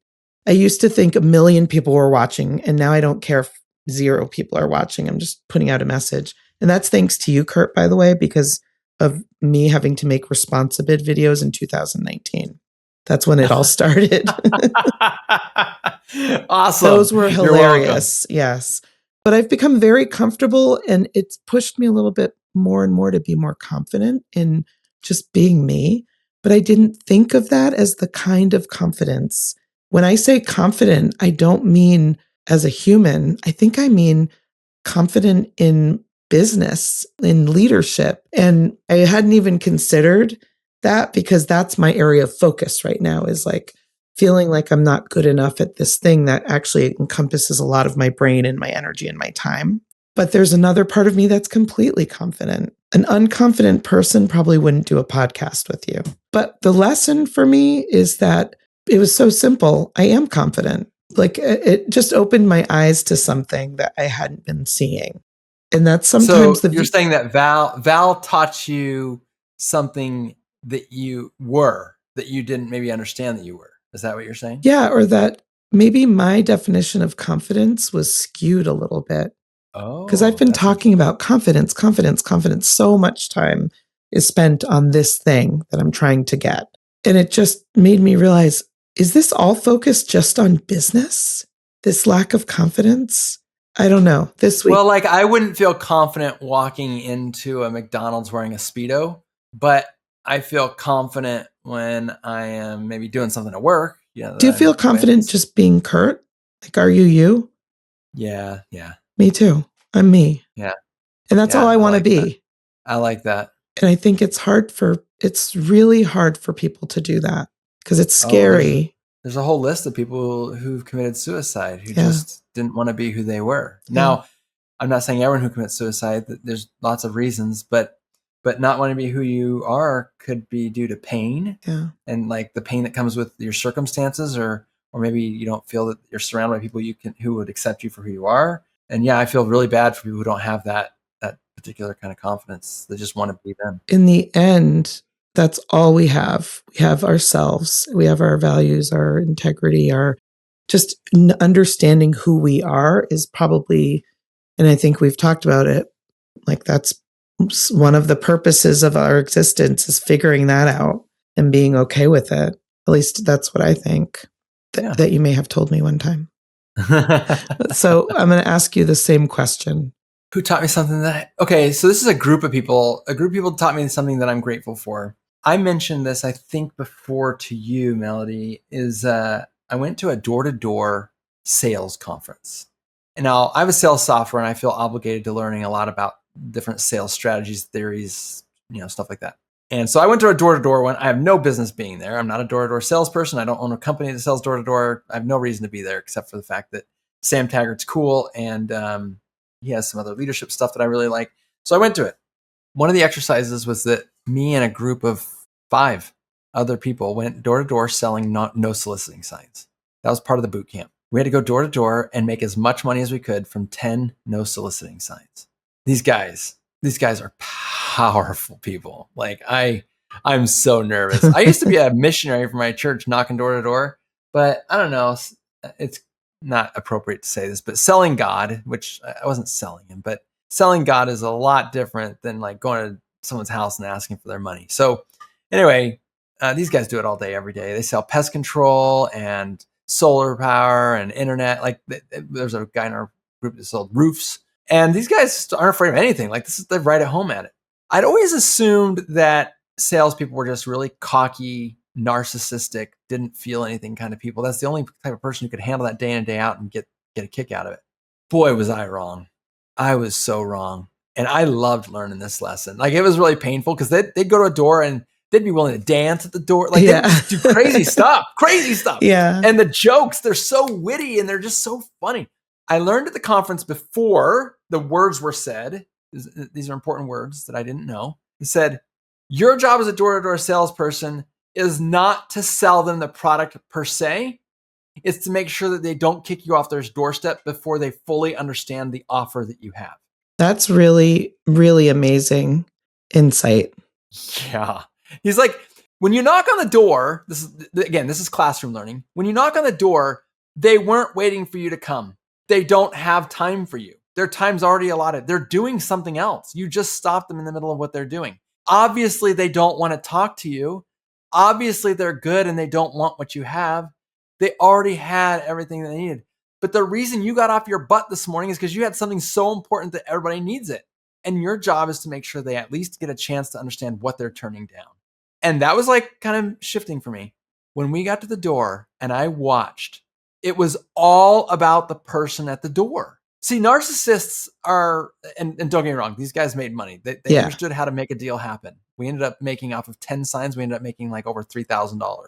I used to think 1 million people were watching, and now I don't care if 0 people are watching. I'm just putting out a message. And that's thanks to you, Curt, by the way, because of me having to make responsibid videos in 2019. That's when it all started. Awesome. Those were hilarious. Yes. But I've become very comfortable, and it's pushed me a little bit more and more to be more confident in just being me. But I didn't think of that as the kind of confidence. When I say confident, I don't mean as a human. I think I mean confident in business, in leadership. And I hadn't even considered that because that's my area of focus right now, is like feeling like I'm not good enough at this thing that actually encompasses a lot of my brain and my energy and my time. But there's another part of me that's completely confident. An unconfident person probably wouldn't do a podcast with you. But the lesson for me is that it was so simple. I am confident. Like, it just opened my eyes to something that I hadn't been seeing. And that's sometimes you're saying that Val taught you something that you didn't maybe understand that you were. Is that what you're saying? Yeah, or that maybe my definition of confidence was skewed a little bit. Because I've been talking about confidence. So much time is spent on this thing that I'm trying to get. And it just made me realize, is this all focused just on business? This lack of confidence? I don't know. This week. Well, like, I wouldn't feel confident walking into a McDonald's wearing a Speedo, but I feel confident when I am maybe doing something at work. Do you feel confident just being Curt? Like, are you you? Yeah. Me too. I'm me. Yeah. And that's all I want to be. That. I like that. And I think it's really hard for people to do that because it's scary. There's a whole list of people who've committed suicide who just didn't want to be who they were. Yeah. Now, I'm not saying everyone who commits suicide, there's lots of reasons, but not wanting to be who you are could be due to pain. Yeah. And like the pain that comes with your circumstances, or maybe you don't feel that you're surrounded by people who would accept you for who you are. And yeah, I feel really bad for people who don't have that particular kind of confidence. They just want to be them. In the end, that's all we have. We have ourselves. We have our values, our integrity, our just understanding who we are is probably, and I think we've talked about it, like that's one of the purposes of our existence, is figuring that out and being okay with it. At least that's what I think that you may have told me one time. So I'm going to ask you the same question. Who taught me something okay, so this is a group of people. A group of people taught me something that I'm grateful for. I mentioned this, I think, before to you, Melody, is I went to a door-to-door sales conference. And now I have a sales software and I feel obligated to learning a lot about different sales strategies, theories, stuff like that. And so I went to a door-to-door one. I have no business being there. I'm not a door-to-door salesperson. I don't own a company that sells door-to-door. I have no reason to be there except for the fact that Sam Taggart's cool and he has some other leadership stuff that I really like. So I went to it. One of the exercises was that me and a group of 5 other people went door-to-door selling no soliciting signs. That was part of the boot camp. We had to go door-to-door and make as much money as we could from 10 no soliciting signs. These guys are powerful people. Like, I'm so nervous. I used to be a missionary for my church, knocking door to door, but I don't know. It's not appropriate to say this, but selling God, which I wasn't selling him, but selling God is a lot different than like going to someone's house and asking for their money. So anyway, these guys do it all day, every day. They sell pest control and solar power and internet. Like there's a guy in our group that sold roofs. And these guys aren't afraid of anything. Like they're right at home at it. I'd always assumed that salespeople were just really cocky, narcissistic, didn't feel anything kind of people. That's the only type of person who could handle that day in and day out and get a kick out of it. Boy, was I wrong. I was so wrong. And I loved learning this lesson. Like it was really painful because they'd go to a door and they'd be willing to dance at the door. Like they just do crazy stuff. Yeah. And the jokes, they're so witty and they're just so funny. I learned at the conference before the words were said. These are important words that I didn't know. It said, your job as a door-to-door salesperson is not to sell them the product per se. It's to make sure that they don't kick you off their doorstep before they fully understand the offer that you have. That's really, really amazing insight. Yeah. He's like, when you knock on the door, this is classroom learning. When you knock on the door, they weren't waiting for you to come. They don't have time for you. Their time's already allotted. They're doing something else. You just stop them in the middle of what they're doing. Obviously, they don't want to talk to you. Obviously, they're good and they don't want what you have. They already had everything they needed. But the reason you got off your butt this morning is because you had something so important that everybody needs it. And your job is to make sure they at least get a chance to understand what they're turning down. And that was like kind of shifting for me. When we got to the door and I watched, it was all about the person at the door. See, narcissists are, and don't get me wrong, these guys made money. They understood how to make a deal happen. We ended up making off of 10 signs, we ended up making like over $3,000.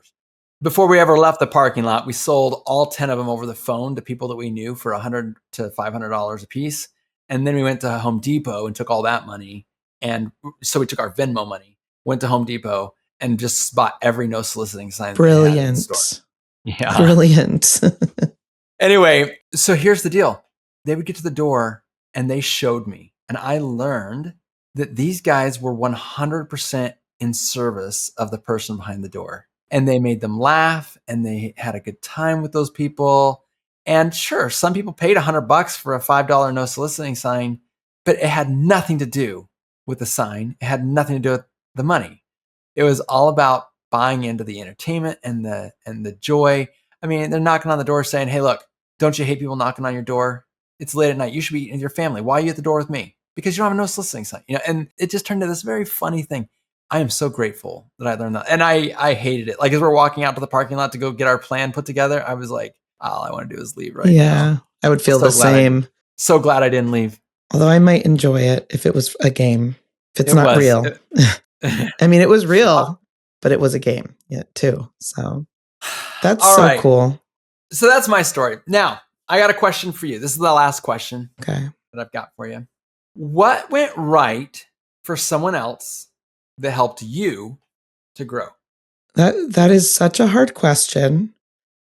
Before we ever left the parking lot, we sold all 10 of them over the phone to people that we knew for $100 to $500 a piece. And then we went to Home Depot and took all that money. And so we took our Venmo money, went to Home Depot and just bought every no soliciting sign. Brilliant. Yeah. Brilliant. Anyway, so here's the deal. They would get to the door and they showed me. And I learned that these guys were 100% in service of the person behind the door. And they made them laugh and they had a good time with those people. And sure, some people paid $100 for a $5 no soliciting sign, but it had nothing to do with the sign. It had nothing to do with the money. It was all about buying into the entertainment and the joy. I mean, they're knocking on the door saying, hey, look, don't you hate people knocking on your door? It's late at night. You should be eating with your family. Why are you at the door with me? Because you don't have a no soliciting sign. And it just turned into this very funny thing. I am so grateful that I learned that. And I hated it. Like as we're walking out to the parking lot to go get our plan put together, I was like, all I want to do is leave right now. Yeah, I would feel the same. So glad I didn't leave. Although I might enjoy it if it was a game. If it's not real. I mean, it was real, but it was a game too. So that's so cool. So that's my story. Now, I got a question for you. This is the last question that I've got for you. What went right for someone else that helped you to grow? That is such a hard question.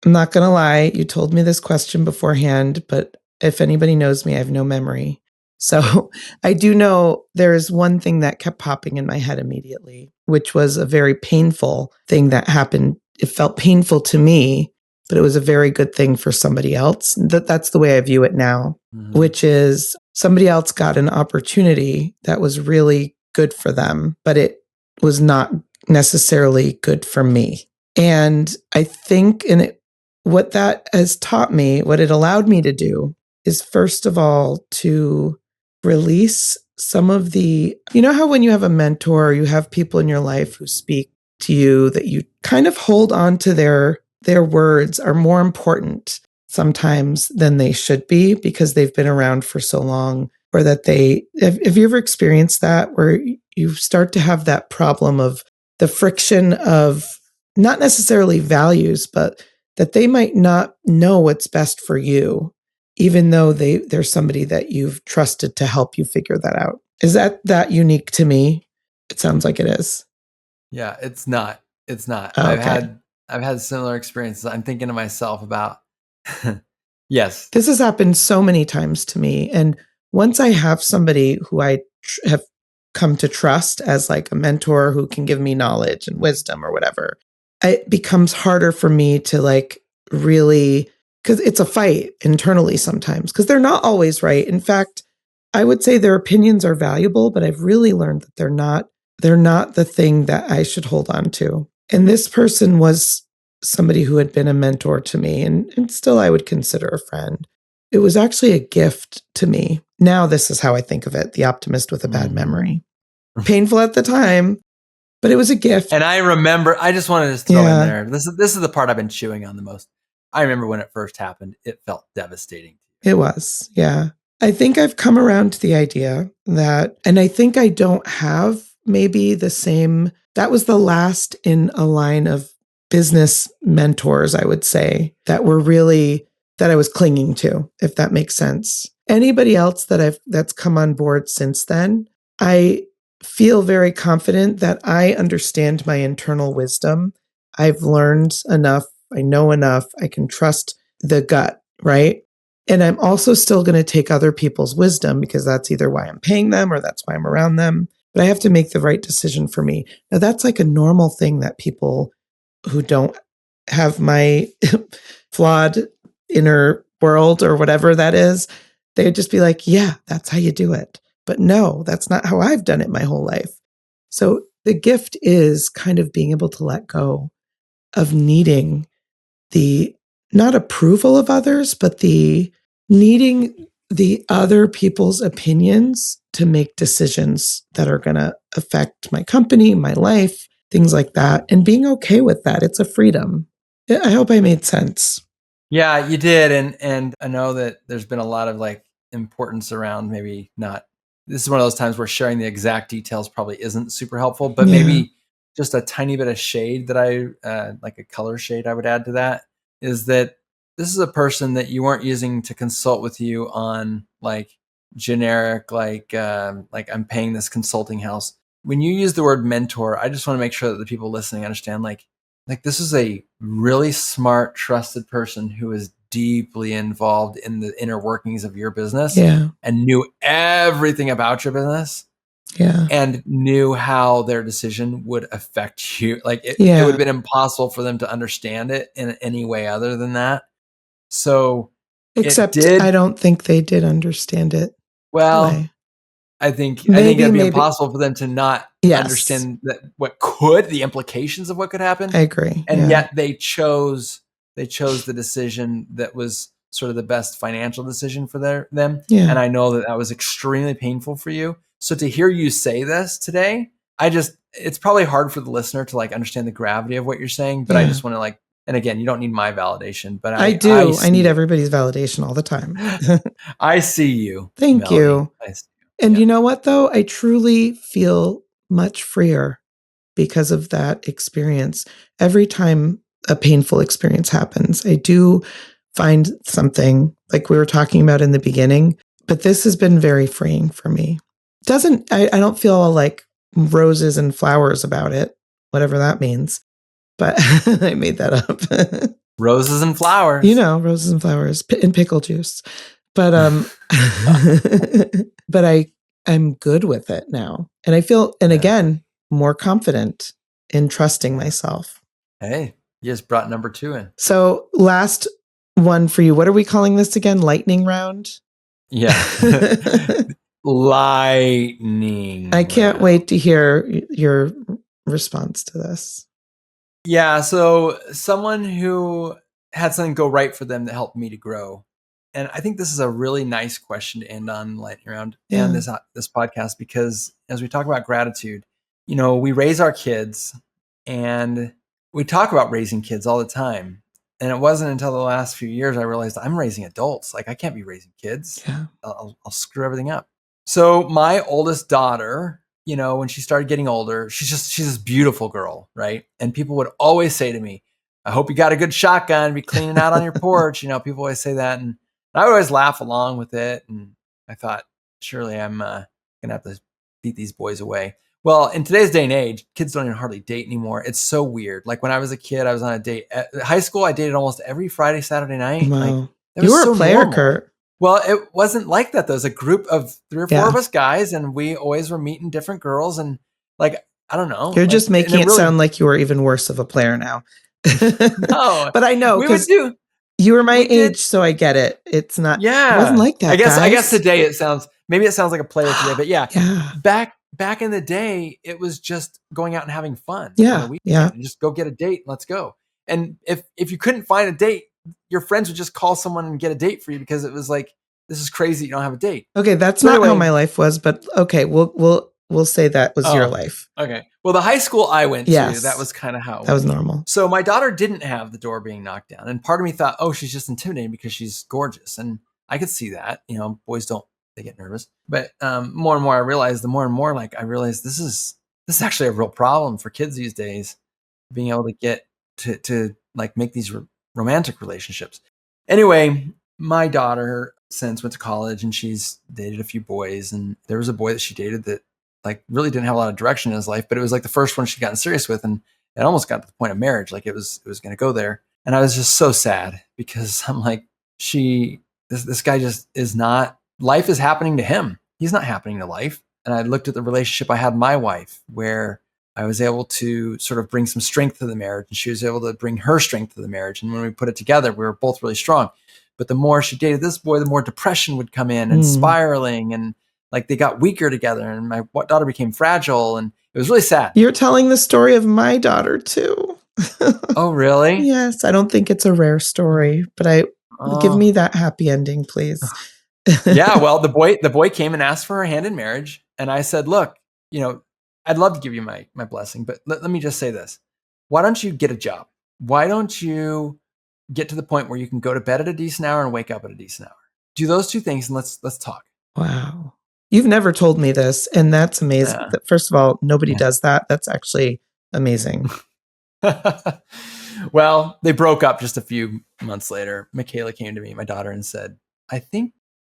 I'm not going to lie. You told me this question beforehand, but if anybody knows me, I have no memory. So I do know there's one thing that kept popping in my head immediately, which was a very painful thing that happened. It felt painful to me, but it was a very good thing for somebody else. That's the way I view it now, which is somebody else got an opportunity that was really good for them, but it was not necessarily good for me. And I think what that has taught me, what it allowed me to do is first of all to release some of the, you know how when you have a mentor, you have people in your life who speak to you that you kind of hold on to their words are more important sometimes than they should be because they've been around for so long, or that have you ever experienced that where you start to have that problem of the friction of not necessarily values, but that they might not know what's best for you, even though they're somebody that you've trusted to help you figure that out. Is that unique to me? It sounds like it is. Yeah, it's not. It's not. Oh, okay. I've had similar experiences. I'm thinking to myself about, yes. This has happened so many times to me. And once I have somebody who I have come to trust as like a mentor who can give me knowledge and wisdom or whatever, it becomes harder for me to like really, because it's a fight internally sometimes, because they're not always right. In fact, I would say their opinions are valuable, but I've really learned that they're not the thing that I should hold on to. And this person was somebody who had been a mentor to me, and still I would consider a friend. It was actually a gift to me. Now this is how I think of it, the optimist with a bad memory. Painful at the time, but it was a gift. And I remember, I just wanted to throw in there, this is the part I've been chewing on the most. I remember when it first happened, it felt devastating. It was, yeah. I think I've come around to the idea that, and I think I don't have maybe the same, that was the last in a line of business mentors, I would say, that I was clinging to, if that makes sense. Anybody else that's come on board since then, I feel very confident that I understand my internal wisdom. I've learned enough. I know enough. I can trust the gut, right? And I'm also still going to take other people's wisdom because that's either why I'm paying them or that's why I'm around them. But I have to make the right decision for me. Now, that's like a normal thing that people who don't have my flawed inner world or whatever that is, they would just be like, yeah, that's how you do it. But no, that's not how I've done it my whole life. So the gift is kind of being able to let go of needing the not approval of others, but the needing the other people's opinions to make decisions that are going to affect my company, my life, things like that, and being okay with that. It's a freedom. I hope I made sense. Yeah, you did. And I know that there's been a lot of like importance around maybe not, this is one of those times where sharing the exact details probably isn't super helpful, but maybe just a tiny bit of shade that like a color shade I would add to that is that this is a person that you weren't using to consult with you on like generic, like I'm paying this consulting house. When you use the word mentor, I just want to make sure that the people listening understand like this is a really smart, trusted person who is deeply involved in the inner workings of your business and knew everything about your business and knew how their decision would affect you. Like it would have been impossible for them to understand it in any way other than that. So except I don't think they did understand it. Well, I think it'd be impossible for them to not understand that the implications of what could happen. I agree. And yet they chose the decision that was sort of the best financial decision for them. Yeah. And I know that was extremely painful for you. So to hear you say this today, it's probably hard for the listener to like understand the gravity of what you're saying, but I just want to like, and again, you don't need my validation, but I do. I need everybody's validation all the time. I see you. Thank Melody. you. I see you. And you know what, though? I truly feel much freer because of that experience. Every time a painful experience happens, I do find something like we were talking about in the beginning, but this has been very freeing for me. I don't feel all like roses and flowers about it, whatever that means, but I made that up. Roses and flowers. You know, roses and flowers and pickle juice. But but I'm good with it now. And I feel, and again, more confident in trusting myself. Hey, you just brought number 2 in. So last one for you. What are we calling this again? Lightning round? Yeah. Lightning. I can't wait to hear your response to this. Yeah. So someone who had something go right for them that helped me to grow. And I think this is a really nice question to end on lightning round and this podcast, because as we talk about gratitude, you know, we raise our kids and we talk about raising kids all the time. And it wasn't until the last few years I realized I'm raising adults. Like I can't be raising kids. Yeah. I'll screw everything up. So my oldest daughter, you know, when she started getting older, she's this beautiful girl, right? And people would always say to me, I hope you got a good shotgun, be cleaning out on your porch. You know, people always say that. And I would always laugh along with it. And I thought, surely I'm going to have to beat these boys away. Well, in today's day and age, kids don't even hardly date anymore. It's so weird. Like when I was a kid, I was on a date. At high school, I dated almost every Friday, Saturday night. Wow. Like, you were a player, normal. Curt. Well, it wasn't like that. There was a group of 3 or 4 of us guys, and we always were meeting different girls. And like, I don't know. You're just making it sound like you were even worse of a player now. No. But I know, because you were my age, so I get it. It's not. It wasn't like that. I guess today it sounds. Maybe it sounds like a player today, but yeah, Yeah. back in the day, it was just going out and having fun on Yeah. the weekend Yeah. and just go get a date. Let's go. And if you couldn't find a date, your friends would just call someone and get a date for you because it was like, this is crazy. You don't have a date. Okay. That's So not how anyway- my life was, but okay. We'll say that was your life. Okay. Well, the high school I went Yes. to, that was kind of how it That was went. normal. So my daughter didn't have the door being knocked down. And part of me thought, oh, she's just intimidating because she's gorgeous. And I could see that. You know, boys don't, they get nervous. But more and more I realized, the more and more like I realized this is actually a real problem for kids these days, being able to get to like make these romantic relationships. Anyway, my daughter since went to college and she's dated a few boys. And there was a boy that she dated that like really didn't have a lot of direction in his life, but it was like the first one she'd gotten serious with. And it almost got to the point of marriage. Like it was going to go there. And I was just so sad because I'm like, this guy just is not, life is happening to him. He's not happening to life. And I looked at the relationship I had with my wife where I was able to sort of bring some strength to the marriage and she was able to bring her strength to the marriage. And when we put it together, we were both really strong. But the more she dated this boy, the more depression would come in and spiraling and like they got weaker together and my daughter became fragile and it was really sad. You're telling the story of my daughter too. Oh, really? Yes. I don't think it's a rare story, but give me that happy ending, please. Yeah. Well, the boy came and asked for her hand in marriage. And I said, look, you know, I'd love to give you my blessing, but let me just say this. Why don't you get a job? Why don't you get to the point where you can go to bed at a decent hour and wake up at a decent hour? Do those two things and let's talk. Wow. You've never told me this, and that's amazing. Yeah. First of all, nobody does that. That's actually amazing. Well, they broke up just a few months later. Michaela came to me, my daughter, and said, I think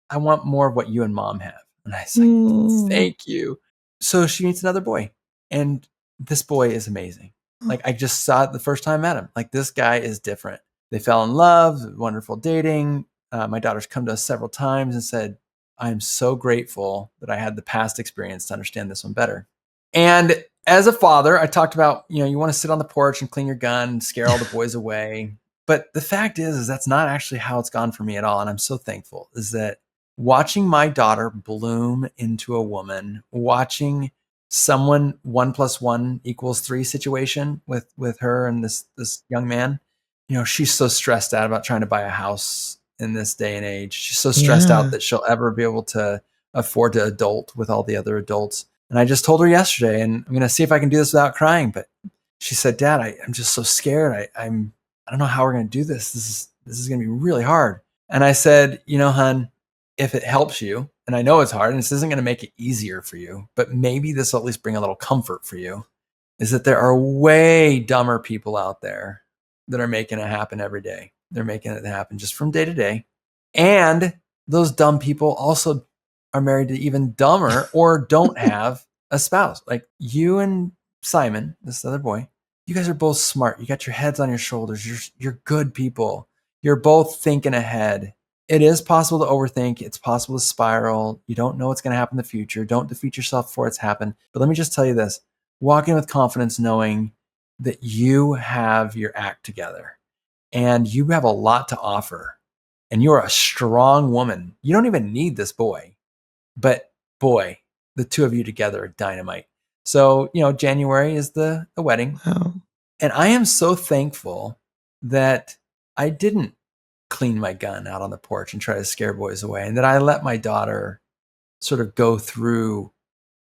I want more of what you and mom have. And I was like, thank you. So she meets another boy, and this boy is amazing. Like I just saw it the first time I met him. Like this guy is different. They fell in love, wonderful dating. My daughter's come to us several times and said, I'm so grateful that I had the past experience to understand this one better. And as a father, I talked about, you know, you want to sit on the porch and clean your gun and scare all the boys away. But the fact is that's not actually how it's gone for me at all. And I'm so thankful is that watching my daughter bloom into a woman, watching someone 1 + 1 = 3 situation with her and this young man, you know, she's so stressed out about trying to buy a house in this day and age. She's so stressed out that she'll ever be able to afford to adult with all the other adults. And I just told her yesterday, and I'm going to see if I can do this without crying. But she said, Dad, I'm just so scared. I don't know how we're going to do this. This is going to be really hard. And I said, you know, hon, if it helps you, and I know it's hard and this isn't going to make it easier for you, but maybe this will at least bring a little comfort for you, is that there are way dumber people out there that are making it happen every day. They're making it happen just from day to day. And those dumb people also are married to even dumber or don't have a spouse. Like you and Simon, this other boy, you guys are both smart. You got your heads on your shoulders. You're good people. You're both thinking ahead. It is possible to overthink. It's possible to spiral. You don't know what's going to happen in the future. Don't defeat yourself before it's happened. But let me just tell you this. Walk in with confidence knowing that you have your act together and you have a lot to offer. And you're a strong woman. You don't even need this boy. But boy, the two of you together are dynamite. So, you know, January is the wedding. Wow. And I am so thankful that I didn't clean my gun out on the porch and try to scare boys away. And that I let my daughter sort of go through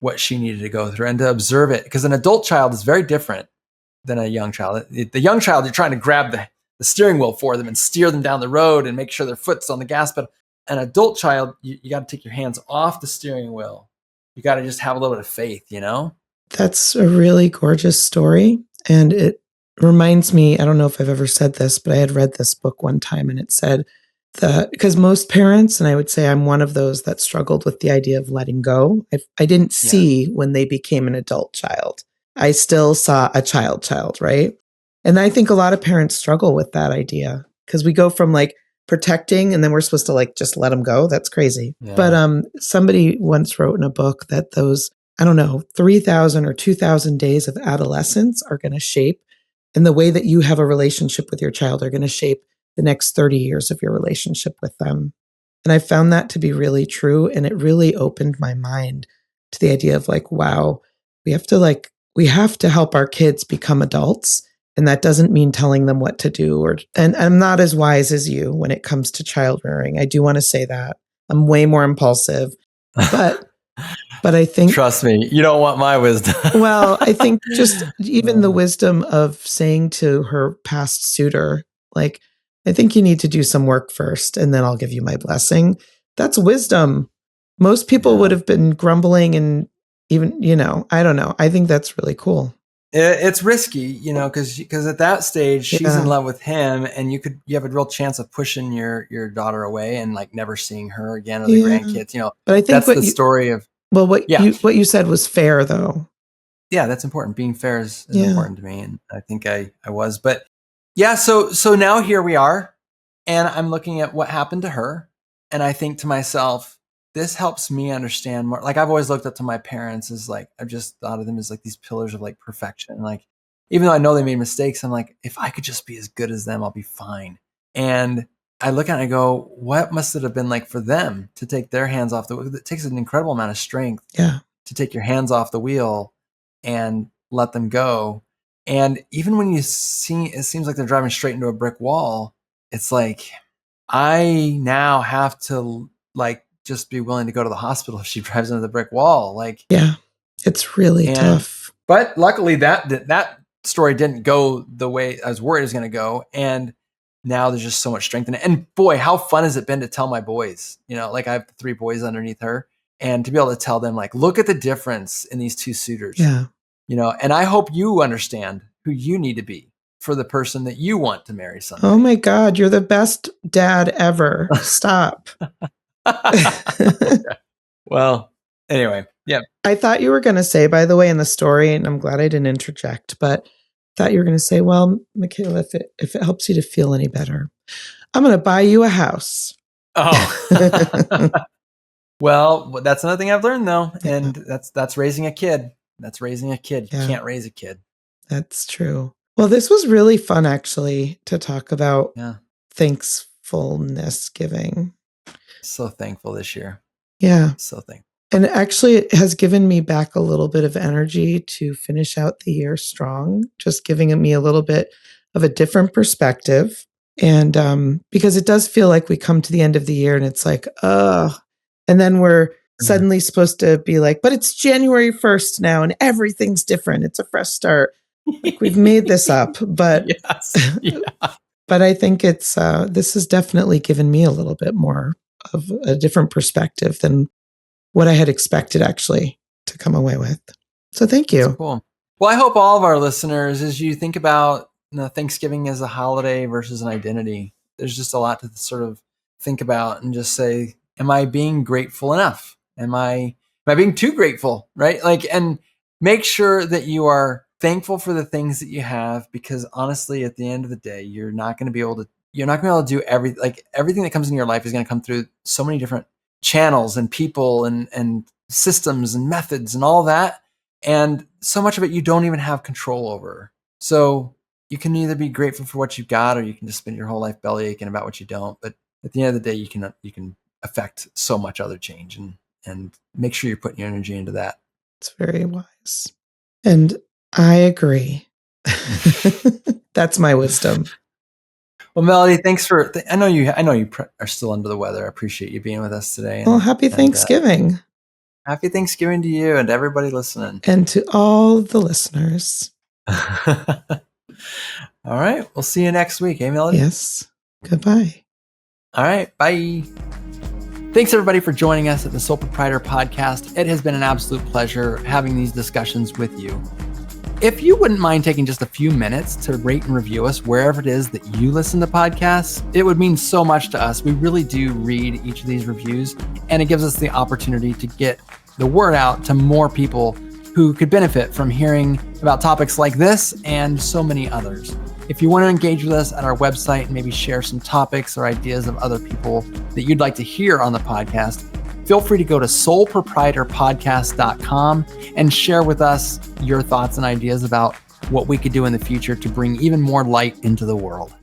what she needed to go through and to observe it. Because an adult child is very different than a young child. The young child, you're trying to grab the steering wheel for them and steer them down the road and make sure their foot's on the gas pedal. An adult child, you got to take your hands off the steering wheel. You got to just have a little bit of faith, you know? That's a really gorgeous story. And it reminds me, I don't know if I've ever said this, but I had read this book one time and it said that because most parents, and I would say I'm one of those that struggled with the idea of letting go. I didn't see when they became an adult child. I still saw a child, right? And I think a lot of parents struggle with that idea because we go from like protecting and then we're supposed to like just let them go. That's crazy. Yeah. But somebody once wrote in a book that those, I don't know, 3,000 or 2,000 days of adolescence are going to shape, and the way that you have a relationship with your child are going to shape the next 30 years of your relationship with them. And I found that to be really true. And it really opened my mind to the idea of like, wow, we have to help our kids become adults. And that doesn't mean telling them what to do and I'm not as wise as you when it comes to child rearing. I do want to say that. I'm way more impulsive, but I think, trust me, you don't want my wisdom. well, I think just even the wisdom of saying to her past suitor, like, I think you need to do some work first and then I'll give you my blessing. That's wisdom. Most people would have been grumbling and even, I don't know. I think that's really cool. It's risky, because at that stage she's in love with him, and you have a real chance of pushing your daughter away and like never seeing her again or the grandkids. But I think that's the story of. Well, what you said was fair, though. Yeah, that's important. Being fair is important to me, and I think I was. But yeah, so now here we are, and I'm looking at what happened to her, and I think to myself, this helps me understand more. Like I've always looked up to my parents as like, I've just thought of them as like these pillars of like perfection. Like, even though I know they made mistakes, I'm like, if I could just be as good as them, I'll be fine. And I look at it and I go, what must it have been like for them to take their hands off the wheel? It takes an incredible amount of strength to take your hands off the wheel and let them go. And even when it seems like they're driving straight into a brick wall, it's like, I now have to like, just be willing to go to the hospital if she drives into the brick wall. Like, yeah, it's really tough. But luckily that story didn't go the way I was worried it was going to go. And now there's just so much strength in it. And boy, how fun has it been to tell my boys, like I have 3 boys underneath her, and to be able to tell them like, look at the difference in these 2 suitors. Yeah. And I hope you understand who you need to be for the person that you want to marry someday. Oh my God, you're the best dad ever. Stop. Well, anyway, yeah. I thought you were going to say, by the way, in the story, and I'm glad I didn't interject, but I thought you were going to say, well, Michaela, if it helps you to feel any better, I'm going to buy you a house. Oh, well, that's another thing I've learned though. And that's raising a kid. That's raising a kid. You can't raise a kid. That's true. Well, this was really fun actually to talk about thankfulness giving. So thankful this year. Yeah. So thankful. And actually it has given me back a little bit of energy to finish out the year strong, just giving me a little bit of a different perspective. And because it does feel like we come to the end of the year and it's like, and then we're suddenly supposed to be like, but it's January 1st now and everything's different. It's a fresh start. Like we've made this up, but but I think it's this has definitely given me a little bit more of a different perspective than what I had expected actually to come away with. So thank you. That's cool. Well, I hope all of our listeners, as you think about Thanksgiving as a holiday versus an identity, there's just a lot to sort of think about and just say, am I being grateful enough? Am I being too grateful? Right? Like, and make sure that you are thankful for the things that you have, because honestly, at the end of the day, you're not going to be able to do everything that comes in your life is going to come through so many different channels and people and systems and methods and all that. And so much of it you don't even have control over. So you can either be grateful for what you've got, or you can just spend your whole life belly aching about what you don't. But at the end of the day, you can affect so much other change, and make sure you're putting your energy into that. It's very wise. And I agree. That's my wisdom. Well, Melody, thanks for. I know you are still under the weather. I appreciate you being with us today. Well, happy Thanksgiving. Happy Thanksgiving to you and to everybody listening, and to all the listeners. All right, we'll see you next week, eh, Melody? Yes. Goodbye. All right, bye. Thanks everybody for joining us at the Sole Proprietor Podcast. It has been an absolute pleasure having these discussions with you. If you wouldn't mind taking just a few minutes to rate and review us wherever it is that you listen to podcasts, it would mean so much to us. We really do read each of these reviews, and it gives us the opportunity to get the word out to more people who could benefit from hearing about topics like this and so many others. If you want to engage with us at our website and maybe share some topics or ideas of other people that you'd like to hear on the podcast, feel free to go to soleproprietorpodcast.com and share with us your thoughts and ideas about what we could do in the future to bring even more light into the world.